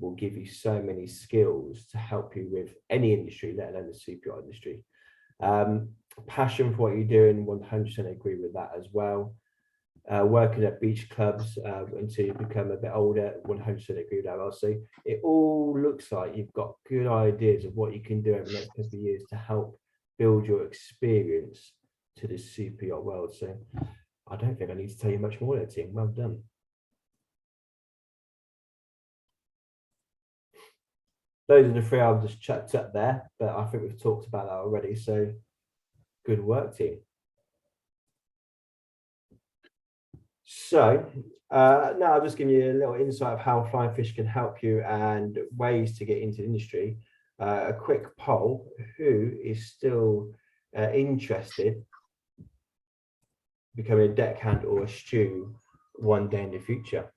will give you so many skills to help you with any industry, let alone the super yacht industry. Passion for what you're doing, 100% agree with that as well. Working at beach clubs until you become a bit older, 100% agree with that also. It all looks like you've got good ideas of what you can do over the next couple of years to help build your experience to the super yacht world. So I don't think I need to tell you much more there, team. Well done. Those are the three I've just chucked up there, but I think we've talked about that already. So good work, team. So now I'll just give you a little insight of how Flying Fish can help you and ways to get into the industry. A quick poll: who is still interested becoming a deckhand or a stew one day in the future?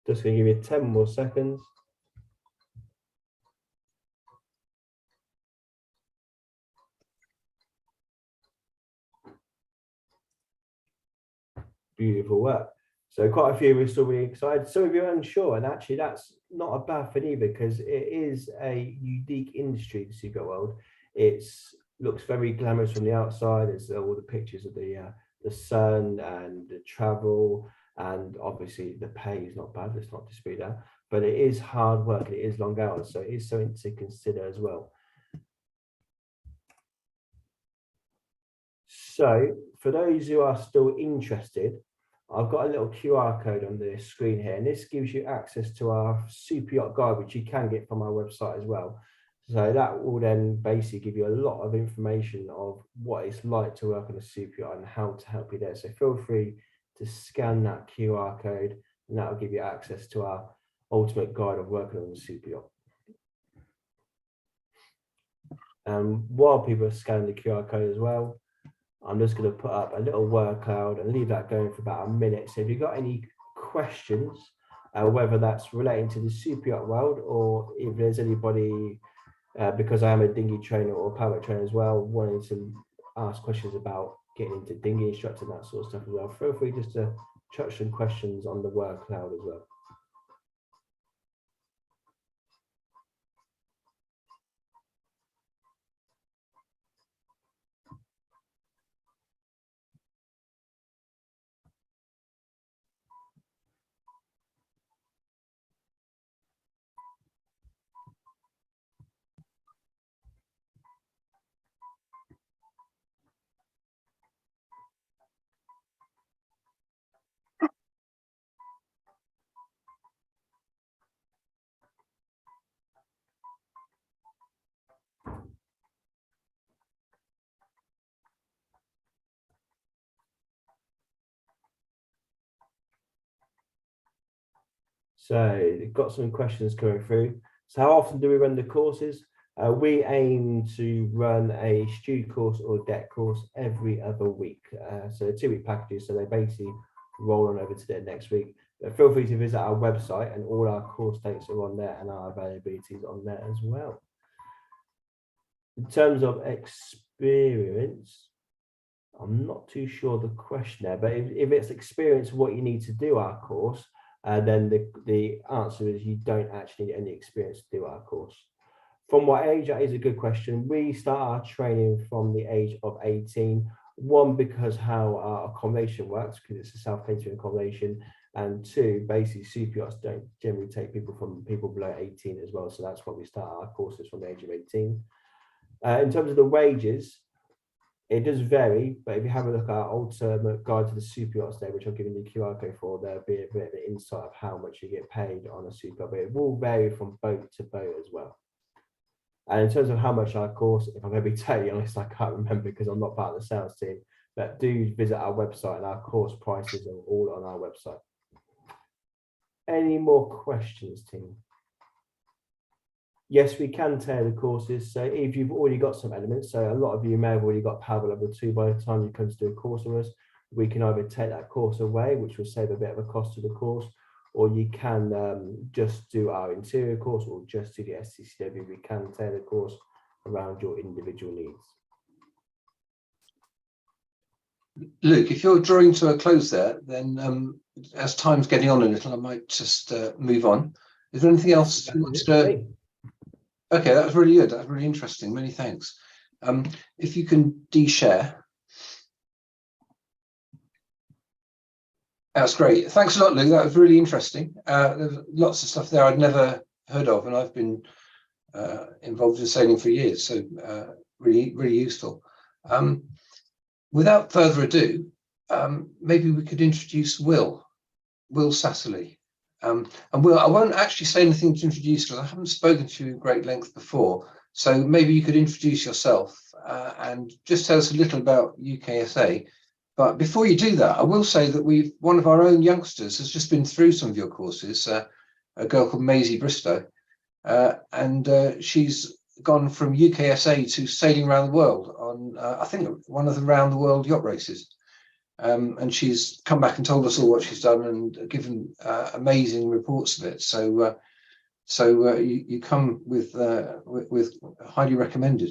Just going to give you 10 more seconds. Beautiful work. So quite a few are still really excited. Some of you are unsure, and actually that's not a bad thing either, because it is a unique industry, the super world. It looks very glamorous from the outside. It's all the pictures of the sun and the travel, and obviously the pay is not bad. Let's not dispute that, but it is hard work and it is long hours, so it is something to consider as well. So for those who are still interested, I've got a little QR code on the screen here, and this gives you access to our super yacht guide, which you can get from our website as well. So that will then basically give you a lot of information of what it's like to work on a super yacht and how to help you there. So feel free to scan that QR code, and that will give you access to our ultimate guide of working on a super yacht. While people are scanning the QR code as well, I'm just going to put up a little word cloud and leave that going for about a minute. So if you've got any questions, whether that's relating to the super yacht world, or if there's anybody, because I am a dinghy trainer or a power trainer as well, wanting to ask questions about getting into dinghy instructor and that sort of stuff as well, feel free just to chuck some questions on the word cloud as well. So we've got some questions coming through. So how often do we run the courses? We aim to run a student course or deck course every other week. So 2-week packages, so they basically roll on over to the next week. But feel free to visit our website, and all our course dates are on there, and our availability is on there as well. In terms of experience, I'm not too sure the question there, but if it's experience what you need to do our course, then the answer is you don't actually need any experience to do our course. From what age? That is a good question. We start our training from the age of 18. One, because how our accommodation works, because it's a self-catering accommodation, and two, basically super yachts don't generally take people below 18 as well. So that's why we start our courses from the age of 18. In terms of the wages, it does vary, but if you have a look at our ultimate guide to the super yachts there, which I've given you a QR code for, there'll be a bit of an insight of how much you get paid on a super yacht, but it will vary from boat to boat as well. And in terms of how much our course, if I'm going to be totally honest, I can't remember because I'm not part of the sales team, but do visit our website, and our course prices are all on our website. Any more questions, team? Yes, we can tailor the courses. So if you've already got some elements, so a lot of you may have already got 𝗵𝗏𝗊 level 2 by the time you come to do a course with us, we can either take that course away, which will save a bit of a cost to the course, or you can just do our interior course, or just do the STCW. We can tailor the course around your individual needs. Luke, if you're drawing to a close there, then as time's getting on a little, I might just move on. Is there anything else you want to? Okay, that was really good. That was really interesting. Many thanks. If you can de-share. That's great. Thanks a lot, Luke. That was really interesting. There's lots of stuff there I'd never heard of, and I've been involved in sailing for years, so really, really useful. Without further ado, maybe we could introduce Will Sasserly. And Will, I won't actually say anything to introduce because I haven't spoken to you at great length before. So maybe you could introduce yourself and just tell us a little about UKSA. But before you do that, I will say that one of our own youngsters has just been through some of your courses, a girl called 𝗵𝗲𝗀𝗀𝗀𝗀, and she's gone from UKSA to sailing around the world on, I think, one of the round the world yacht races. And she's come back and told us all what she's done and given amazing reports of it. So, you come with highly recommended.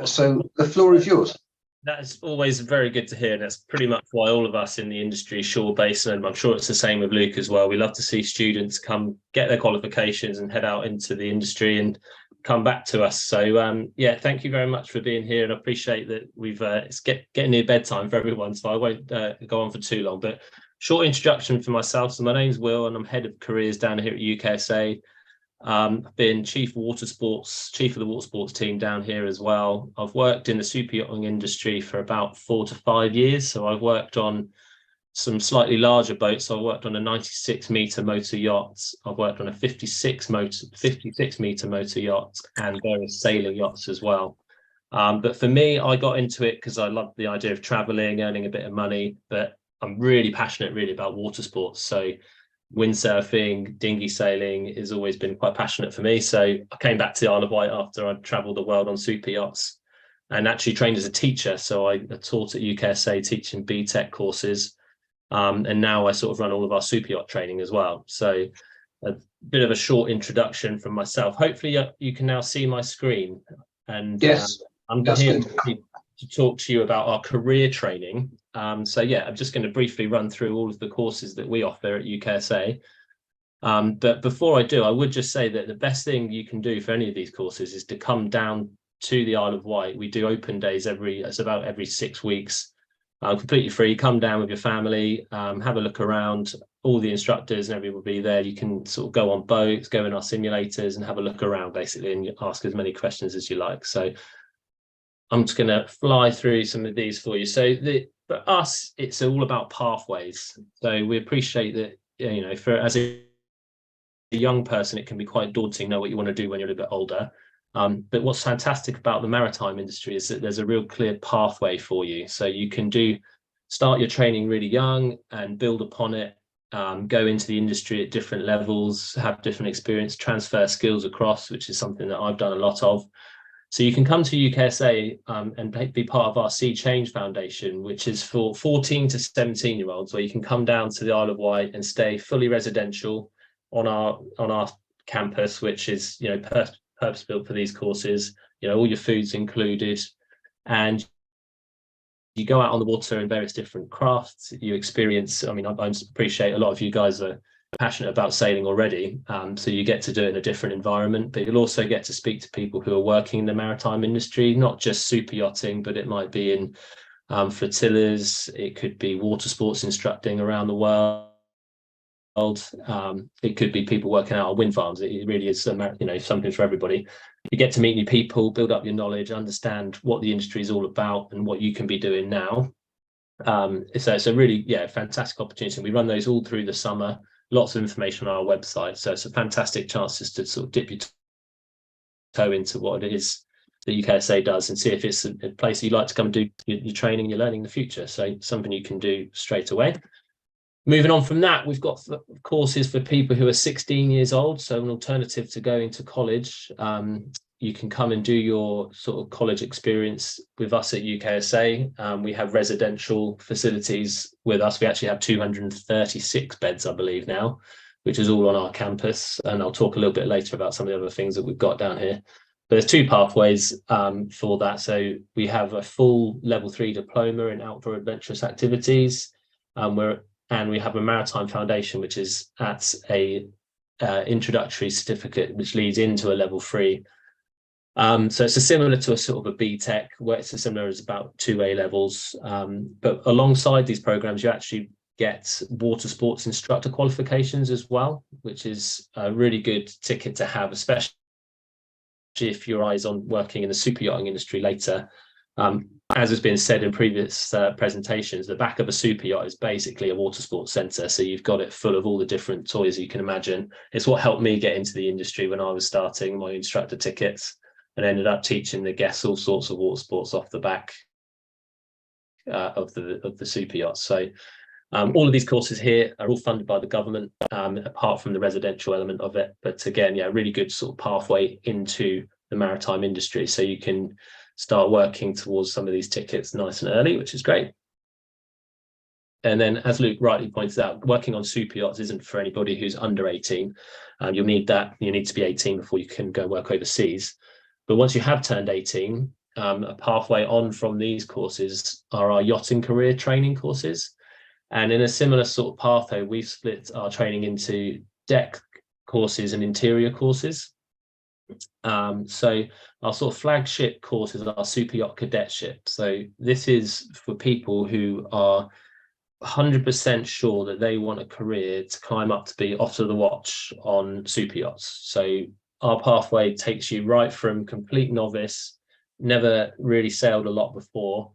So the floor is yours. That is always very good to hear, and that's pretty much why all of us in the industry, shore-based, and I'm sure it's the same with Luke as well. We love to see students come get their qualifications and head out into the industry and come back to us. So yeah, thank you very much for being here, and I appreciate that it's getting near bedtime for everyone, so I won't go on for too long. But short introduction for myself. So my name's Will, and I'm head of careers down here at UKSA. I've been chief of the water sports team down here as well. I've worked in the super yachting industry for about 4 to 5 years. So I've worked on some slightly larger boats. So I worked on a 96-meter motor yacht. I've worked on a 56-meter motor yacht and various sailing yachts as well. But for me, I got into it because I loved the idea of traveling, earning a bit of money, but I'm really passionate about water sports. So windsurfing, dinghy sailing has always been quite passionate for me. So I came back to the Isle of Wight after I'd travelled the world on super yachts and actually trained as a teacher. So I taught at UKSA teaching BTEC courses. And now I sort of run all of our super yacht training as well. So a bit of a short introduction from myself. Hopefully you can now see my screen. And yes, I'm here to talk to you about our career training. So yeah, I'm just going to briefly run through all of the courses that we offer at UKSA. But before I do, I would just say that the best thing you can do for any of these courses is to come down to the Isle of Wight. We do open days it's about every 6 weeks, completely free. Come down with your family, have a look around. All the instructors and everyone will be there. You can sort of go on boats, go in our simulators and have a look around basically and ask as many questions as you like. So I'm just going to fly through some of these for you. So for us, it's all about pathways. So we appreciate that, you know, as a young person, it can be quite daunting, know what you want to do when you're a bit older. But what's fantastic about the maritime industry is that there's a real clear pathway for you. So you can start your training really young and build upon it go into the industry at different levels, have different experience, transfer skills across, which is something that I've done a lot of. So you can come to UKSA and be part of our Sea Change Foundation, which is for 14 to 17-year-olds, where you can come down to the Isle of Wight and stay fully residential on our campus, which is, you know, purpose-built for these courses. You know, all your food's included, and you go out on the water in various different crafts. You experience, I mean, I appreciate a lot of you guys are passionate about sailing already, so you get to do it in a different environment, but you'll also get to speak to people who are working in the maritime industry, not just super yachting, but it might be in flotillas, it could be water sports instructing around the world, it could be people working out on wind farms. It really is, you know, something for everybody. You get to meet new people, build up your knowledge, understand what the industry is all about and what you can be doing now. So it's a really, fantastic opportunity. We run those all through the summer. Lots of information on our website. So it's a fantastic chance just to sort of dip your toe into what it is that UKSA does and see if it's a place you'd like to come and do your training, your learning in the future. So something you can do straight away. Moving on from that, we've got courses for people who are 16 years old. So an alternative to going to college. You can come and do your sort of college experience with us at UKSA. We have residential facilities with us. We actually have 236 beds, I believe now, which is all on our campus. And I'll talk a little bit later about some of the other things that we've got down here. But there's two pathways for that. So we have a full level 3 diploma in outdoor adventurous activities. And we have a maritime foundation, which is at a introductory certificate, which leads into a level 3. So it's similar to a sort of a BTEC, where it's as similar as about 2 A levels. But alongside these programs, you actually get water sports instructor qualifications as well, which is a really good ticket to have, especially if your eyes on working in the super yachting industry later. As has been said in previous presentations, the back of a super yacht is basically a water sports centre. So you've got it full of all the different toys you can imagine. It's what helped me get into the industry when I was starting my instructor tickets, and ended up teaching the guests all sorts of water sports off the back of the super yachts. So all of these courses here are all funded by the government, apart from the residential element of it. But again, really good sort of pathway into the maritime industry. So you can start working towards some of these tickets nice and early, which is great. And then, as Luke rightly points out, working on super yachts isn't for anybody who's under 18. You'll need that. You need to be 18 before you can go work overseas. But once you have turned 18, a pathway on from these courses are our yachting career training courses. And in a similar sort of pathway, we've split our training into deck courses and interior courses. So our sort of flagship courses are super yacht cadetship. So this is for people who are 100% sure that they want a career to climb up to be officer of the watch on super yachts. So our pathway takes you right from complete novice, never really sailed a lot before,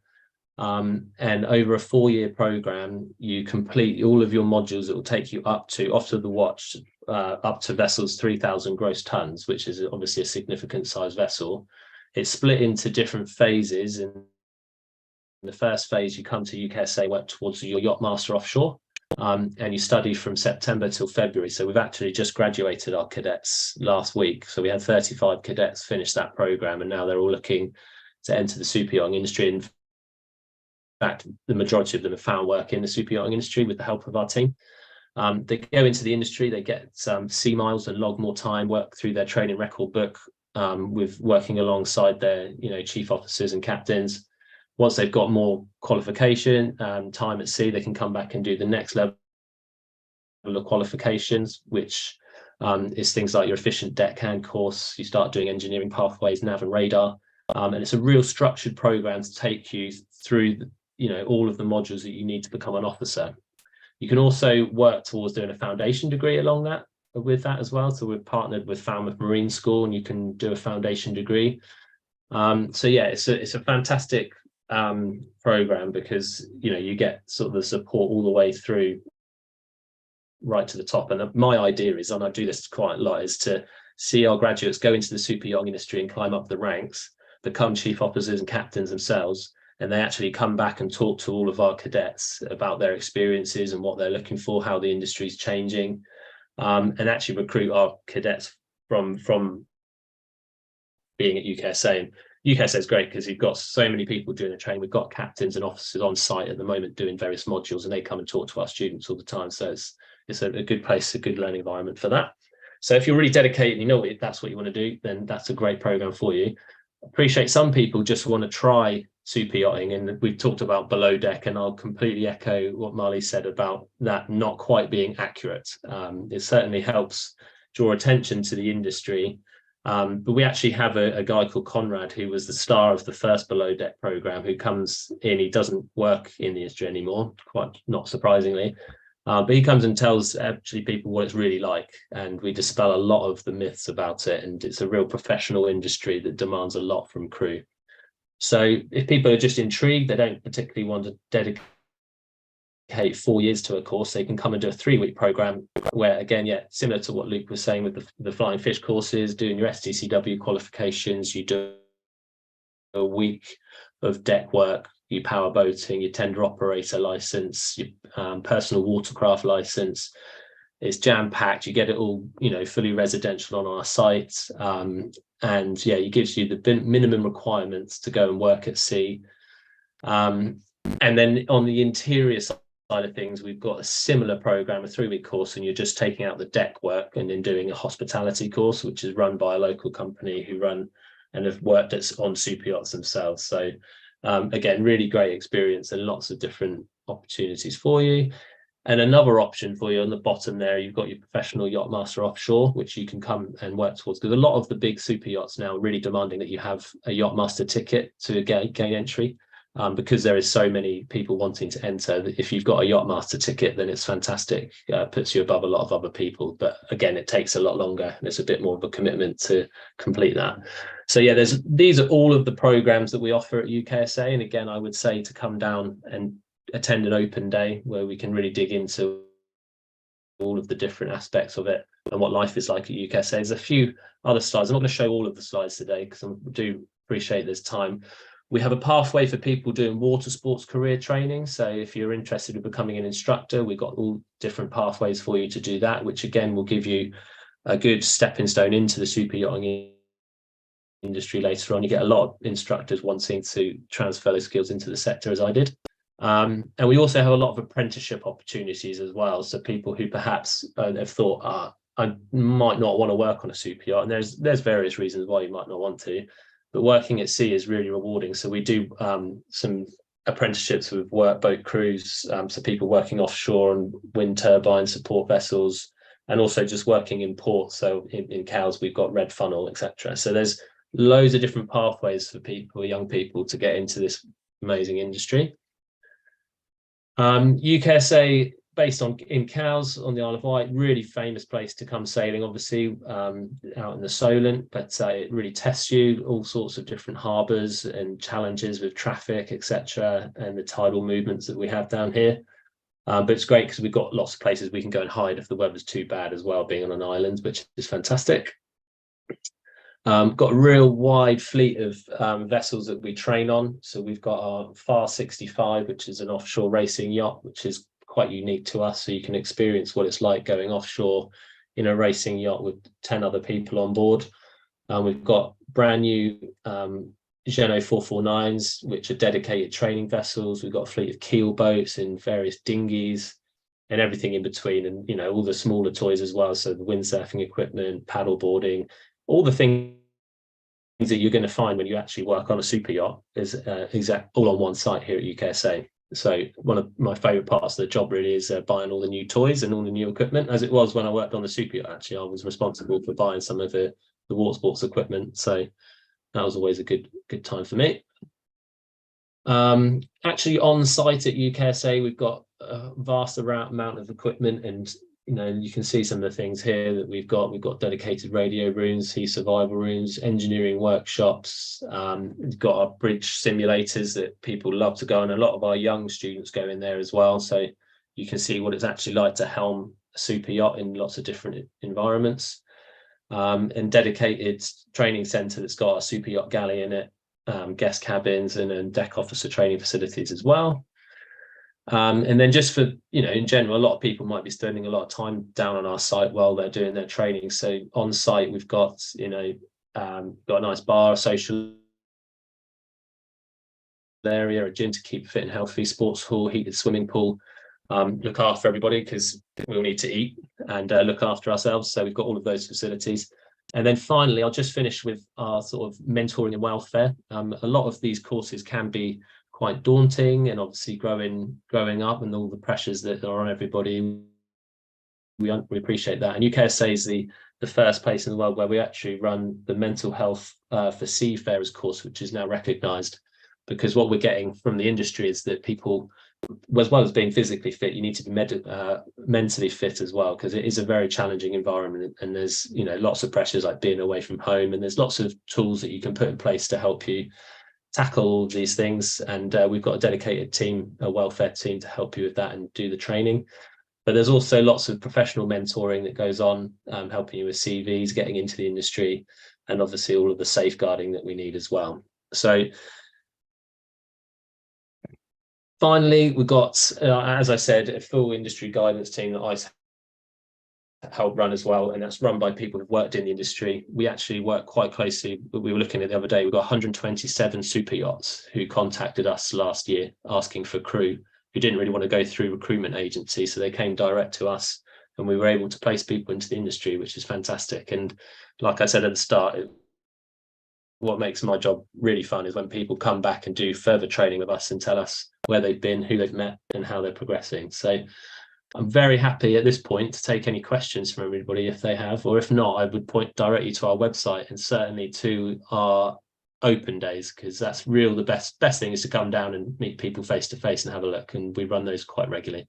and over a 4-year program, you complete all of your modules that will take you up to officer of the watch, up to vessels 3,000 gross tons, which is obviously a significant size vessel. It's split into different phases. In the first phase, you come to UKSA, work towards your yacht master offshore, and you study from September till February. So we've actually just graduated our cadets last week. So we had 35 cadets finish that program, and now they're all looking to enter the super yachting industry. In fact, the majority of them have found work in the super yachting industry with the help of our team. They go into the industry, they get some sea miles and log more time, work through their training record book, with working alongside their chief officers and captains. Once they've got more qualification, time at sea, they can come back and do the next level of qualifications, which is things like your efficient deckhand course. You start doing engineering pathways, nav and radar, and it's a real structured program to take you through all of the modules that you need to become an officer. You can also work towards doing a foundation degree along that with that as well. So we've partnered with Falmouth Marine School, and you can do a foundation degree. So yeah, it's a fantastic program, because you get sort of the support all the way through right to the top. And my idea is, and I do this quite a lot, is to see our graduates go into the super yachting industry and climb up the ranks, become chief officers and captains themselves, and they actually come back and talk to all of our cadets about their experiences and what they're looking for, how the industry is changing, and actually recruit our cadets from being at UKSA. And UKSA is great because you've got so many people doing the training. We've got captains and officers on site at the moment doing various modules, and they come and talk to our students all the time. So it's a good place, a good learning environment for that. So if you're really dedicated and you know that's what you want to do, then that's a great program for you. Appreciate some people just want to try super yachting, and we've talked about below deck, and I'll completely echo what Marlies said about that not quite being accurate. It certainly helps draw attention to the industry. But we actually have a guy called Conrad, who was the star of the first below deck program, who comes in. He doesn't work in the industry anymore, quite not surprisingly, but he comes and tells actually people what it's really like, and we dispel a lot of the myths about it, and it's a real professional industry that demands a lot from crew. So if people are just intrigued, they don't particularly want to dedicate 4 years to a course, they can come and do a 3-week program where, again, yeah, similar to what Luke was saying with the flying fish courses, doing your STCW qualifications, you do a week of deck work, your power boating, your tender operator license, your personal watercraft license. It's jam-packed. You get it all, you know, fully residential on our site, and yeah, it gives you the minimum requirements to go and work at sea. And then on the interior side of things, we've got a similar program, a 3-week course, and you're just taking out the deck work and then doing a hospitality course, which is run by a local company who run and have worked on super yachts themselves. So again, really great experience and lots of different opportunities for you. And another option for you on the bottom there, you've got your professional yacht master offshore, which you can come and work towards, because a lot of the big super yachts now are really demanding that you have a yacht master ticket to gain entry. Because there is so many people wanting to enter, if you've got a yacht master ticket, then it's fantastic, puts you above a lot of other people. But again, it takes a lot longer and it's a bit more of a commitment to complete that. So yeah, these are all of the programs that we offer at UKSA. And again, I would say to come down and attend an open day where we can really dig into all of the different aspects of it and what life is like at UKSA. There's a few other slides. I'm not going to show all of the slides today because I do appreciate there's time. We have a pathway for people doing water sports career training. So if you're interested in becoming an instructor, we've got all different pathways for you to do that, which again will give you a good stepping stone into the super yachting industry later on. You get a lot of instructors wanting to transfer those skills into the sector, as I did. And we also have a lot of apprenticeship opportunities as well. So people who perhaps have thought, I might not want to work on a super yacht, and there's various reasons why you might not want to. But working at sea is really rewarding. So we do some apprenticeships with workboat crews, so people working offshore on wind turbine support vessels, and also just working in port. So in Cowes, we've got Red Funnel, etc. So there's loads of different pathways for people, young people, to get into this amazing industry. UKSA, based in Cowes on the Isle of Wight, really famous place to come sailing, obviously, out in the Solent, but it really tests you, all sorts of different harbours and challenges with traffic, etc., and the tidal movements that we have down here. But it's great because we've got lots of places we can go and hide if the weather's too bad as well, being on an island, which is fantastic. Got a real wide fleet of vessels that we train on. So we've got our FAR 65, which is an offshore racing yacht, which is quite unique to us, so you can experience what it's like going offshore in a racing yacht with 10 other people on board. We've got brand new Jeanneau 449s, which are dedicated training vessels. We've got a fleet of keel boats and various dinghies and everything in between, and you know, all the smaller toys as well, so the windsurfing equipment, paddle boarding, all the things that you're going to find when you actually work on a super yacht is all on one site here at UKSA. So one of my favourite parts of the job really is buying all the new toys and all the new equipment, as it was when I worked on the super yacht. Actually, I was responsible for buying some of the water sports equipment, so that was always a good time for me. Actually, on site at UKSA, we've got a vast amount of equipment, and you know, you can see some of the things here that we've got. We've got dedicated radio rooms, sea survival rooms, engineering workshops. We've got our bridge simulators that people love to go on. A lot of our young students go in there as well. So you can see what it's actually like to helm a super yacht in lots of different environments. And dedicated training centre that's got a super yacht galley in it. guest cabins and deck officer training facilities as well. And then just for, in general, a lot of people might be spending a lot of time down on our site while they're doing their training. So on site, we've got, got a nice bar, a social area, a gym to keep fit and healthy, sports hall, heated swimming pool, look after everybody because we all need to eat and look after ourselves. So we've got all of those facilities. And then finally, I'll just finish with our sort of mentoring and welfare. A lot of these courses can be quite daunting, and obviously growing up and all the pressures that are on everybody, we appreciate that. And UKSA is the first place in the world where we actually run the mental health for seafarers course, which is now recognised, because what we're getting from the industry is that people, as well as being physically fit, you need to be mentally fit as well, because it is a very challenging environment, and there's lots of pressures like being away from home, and there's lots of tools that you can put in place to help you tackle these things. And we've got a dedicated team, a welfare team, to help you with that and do the training. But there's also lots of professional mentoring that goes on, helping you with CVs, getting into the industry, and obviously all of the safeguarding that we need as well. So finally, we've got, as I said, a full industry guidance team that I help run as well, and that's run by people who've worked in the industry. We actually work quite closely. We were looking at the other day, we've got 127 super yachts who contacted us last year asking for crew, who didn't really want to go through recruitment agencies, so they came direct to us, and we were able to place people into the industry, which is fantastic. And like I said at the start, what makes my job really fun is when people come back and do further training with us and tell us where they've been, who they've met, and how they're progressing. So I'm very happy at this point to take any questions from everybody if they have, or if not, I would point directly to our website and certainly to our open days, because that's the best thing is to come down and meet people face to face and have a look, and we run those quite regularly.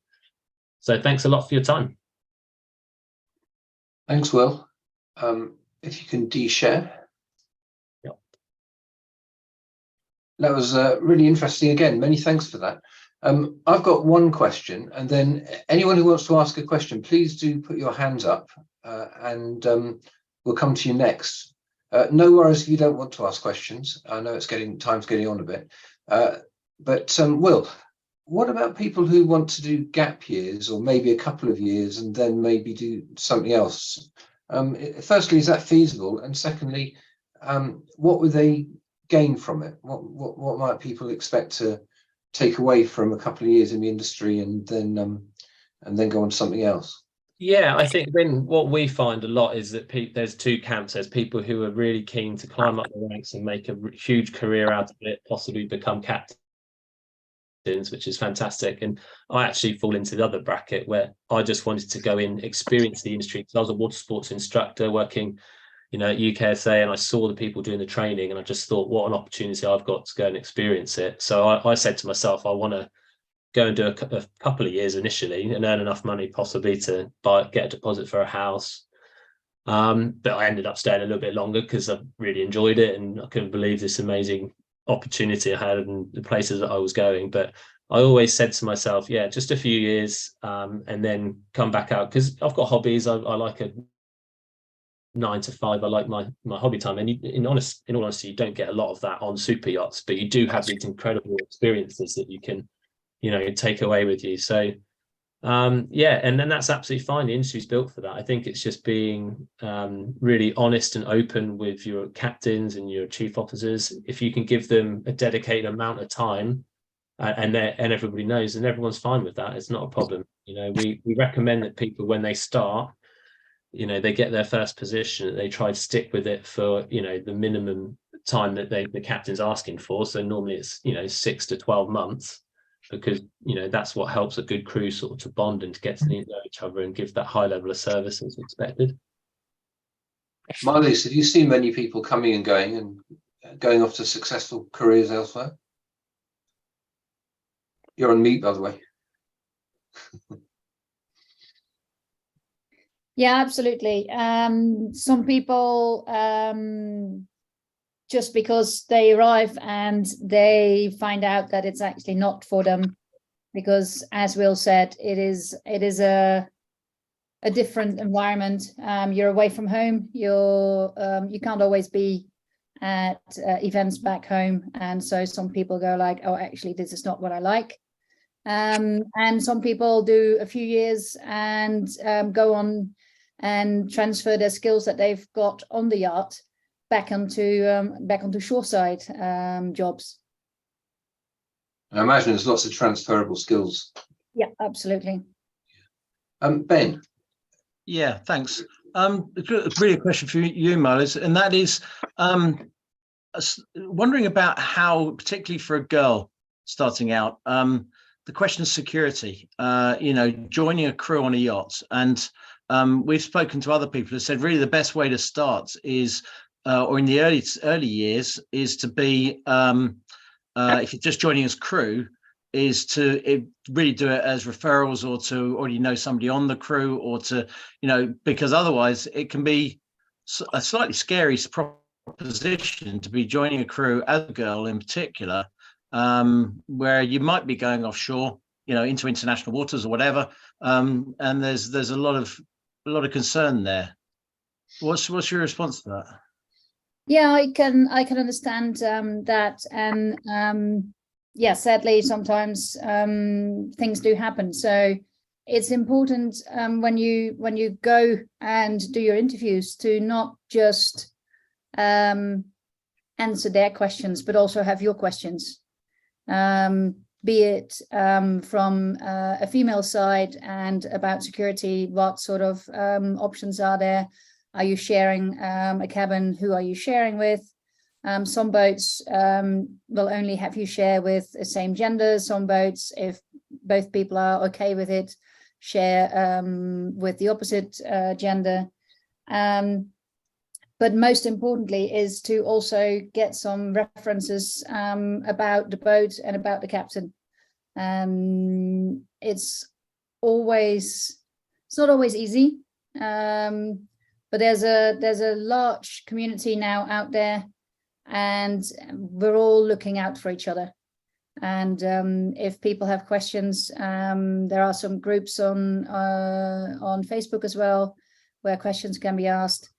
So thanks a lot for your time. Thanks, Will. If you can de-share. Yep. That was really interesting. Again, many thanks for that. I've got one question, and then anyone who wants to ask a question, please do put your hands up, and we'll come to you next. No worries if you don't want to ask questions. I know time's getting on a bit. But Will, what about people who want to do gap years, or maybe a couple of years, and then maybe do something else? Firstly, is that feasible? And secondly, what would they gain from it? What might people expect to take away from a couple of years in the industry, and then go on to something else? Yeah, I think then what we find a lot is that there's two camps. There's people who are really keen to climb up the ranks and make a huge career out of it, possibly become captains, which is fantastic. And I actually fall into the other bracket where I just wanted to go in, experience the industry, because I was a water sports instructor working at UKSA, and I saw the people doing the training, and I just thought, what an opportunity I've got to go and experience it. So I said to myself, I want to go and do a couple of years initially and earn enough money possibly to get a deposit for a house. But I ended up staying a little bit longer because I really enjoyed it, and I couldn't believe this amazing opportunity I had and the places that I was going. But I always said to myself, yeah, just a few years, and then come back out, because I've got hobbies. I like a 9 to 5. I like my hobby time, and in all honesty, you don't get a lot of that on super yachts, but you do have these incredible experiences that you can take away with you. So yeah, and then that's absolutely fine. The industry's built for that. I think it's just being really honest and open with your captains and your chief officers. If you can give them a dedicated amount of time, and everybody knows, and everyone's fine with that, it's not a problem. We recommend that people, when they start, they get their first position, they try to stick with it for the minimum time that the captain's asking for. So normally it's 6 to 12 months, because that's what helps a good crew sort of to bond and to get to know each other and give that high level of service as expected. Marlies, have you seen many people coming and going off to successful careers elsewhere? You're on mute, by the way. Yeah, absolutely. Some people, just because they arrive and they find out that it's actually not for them, because as Will said, it is a different environment. You're away from home. You can't always be at events back home. And so some people go like, oh, actually, this is not what I like. And some people do a few years and go on and transfer their skills that they've got on the yacht back onto shoreside jobs. I imagine there's lots of transferable skills. Yeah, absolutely. Ben. Yeah, thanks. Really a question for you, Marlies, and that is wondering about how, particularly for a girl starting out, the question of security, you know, joining a crew on a yacht. And we've spoken to other people who said really the best way to start is, or in the early years, is to be, if you're just joining as crew, is to really do it as referrals, or to already know somebody on the crew, or to, you know, because otherwise it can be a slightly scary proposition to be joining a crew as a girl in particular, where you might be going offshore, you know, into international waters or whatever, and there's a lot of concern there. What's your response to that? Yeah, I can understand that, and yeah, sadly, sometimes things do happen. So it's important when you go and do your interviews to not just answer their questions, but also have your questions, be it from a female side and about security. What sort of options are there? Are you sharing a cabin? Who are you sharing with? Some boats will only have you share with the same gender. Some boats, if both people are okay with it, share with the opposite gender. But most importantly is to also get some references about the boat and about the captain. It's not always easy, but there's a large community now out there, and we're all looking out for each other. And if people have questions, there are some groups on Facebook as well where questions can be asked.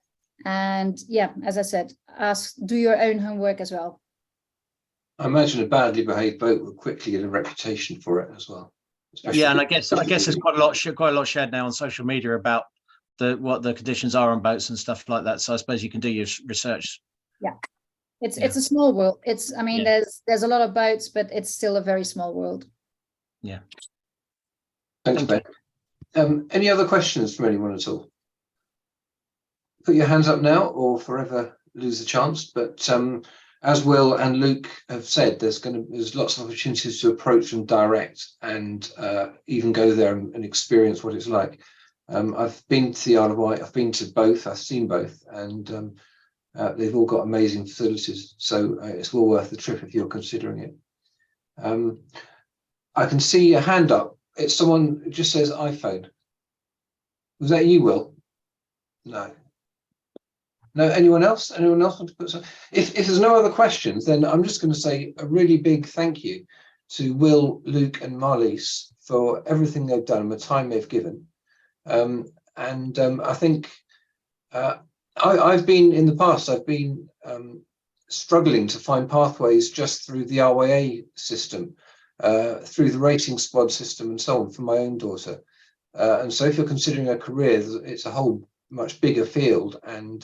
And yeah, as I said, do your own homework as well. I imagine a badly behaved boat will quickly get a reputation for it as well. Yeah, and I guess there's quite a lot shared now on social media about what the conditions are on boats and stuff like that. So I suppose you can do your research. Yeah. It's a small world. I mean, Yeah. there's a lot of boats, but it's still a very small world. Yeah. Thanks, Ben. Any other questions from anyone at all? Put your hands up now or forever lose the chance. But as Will and Luke have said, there's lots of opportunities to approach them direct and even go there and experience what it's like. I've been to the Isle of Wight, I've been to both, I've seen both, and they've all got amazing facilities, so it's well worth the trip if you're considering it. I can see a hand up. It's someone who just says iPhone. Was that you, Will? No. No, anyone else? Anyone else want to put some? If there's no other questions, then I'm just going to say a really big thank you to Will, Luke and Marlies for everything they've done and the time they've given. I think I've been in the past, I've been struggling to find pathways just through the 𝗟𝗂𝗏 system, through the rating squad system and so on for my own daughter. And so if you're considering a career, it's a whole much bigger field. And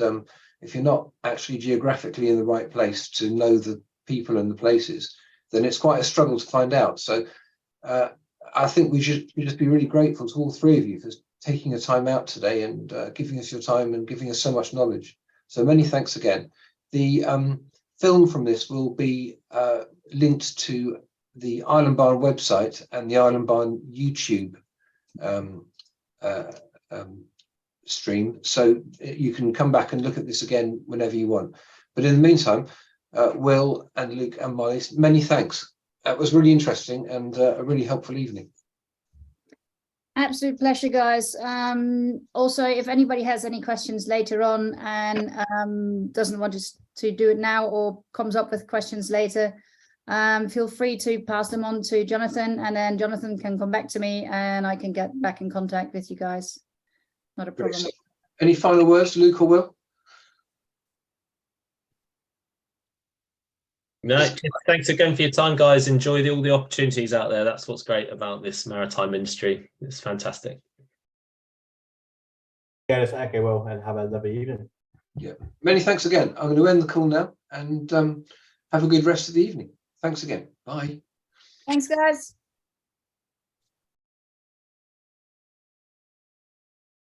if you're not actually geographically in the right place to know the people and the places, then it's quite a struggle to find out. So I think we should just be really grateful to all three of you for taking the time out today and giving us your time and giving us so much knowledge. So many thanks again. The film from this will be linked to the Island Barn website and the Island Barn YouTube stream, so you can come back and look at this again whenever you want. But in the meantime, Will and Luke and Marlies, many thanks. That was really interesting and a really helpful evening. Absolute pleasure, guys. Also, if anybody has any questions later on and doesn't want to do it now or comes up with questions later, feel free to pass them on to Jonathan, and then Jonathan can come back to me and I can get back in contact with you guys. Not a problem. Any final words, Luke or Will? No, thanks again for your time, guys. Enjoy all the opportunities out there. That's what's great about this maritime industry. It's fantastic. Yeah, it's okay, well, and have a lovely evening. Yeah, many thanks again. I'm going to end the call now and have a good rest of the evening. Thanks again. Bye. Thanks, guys.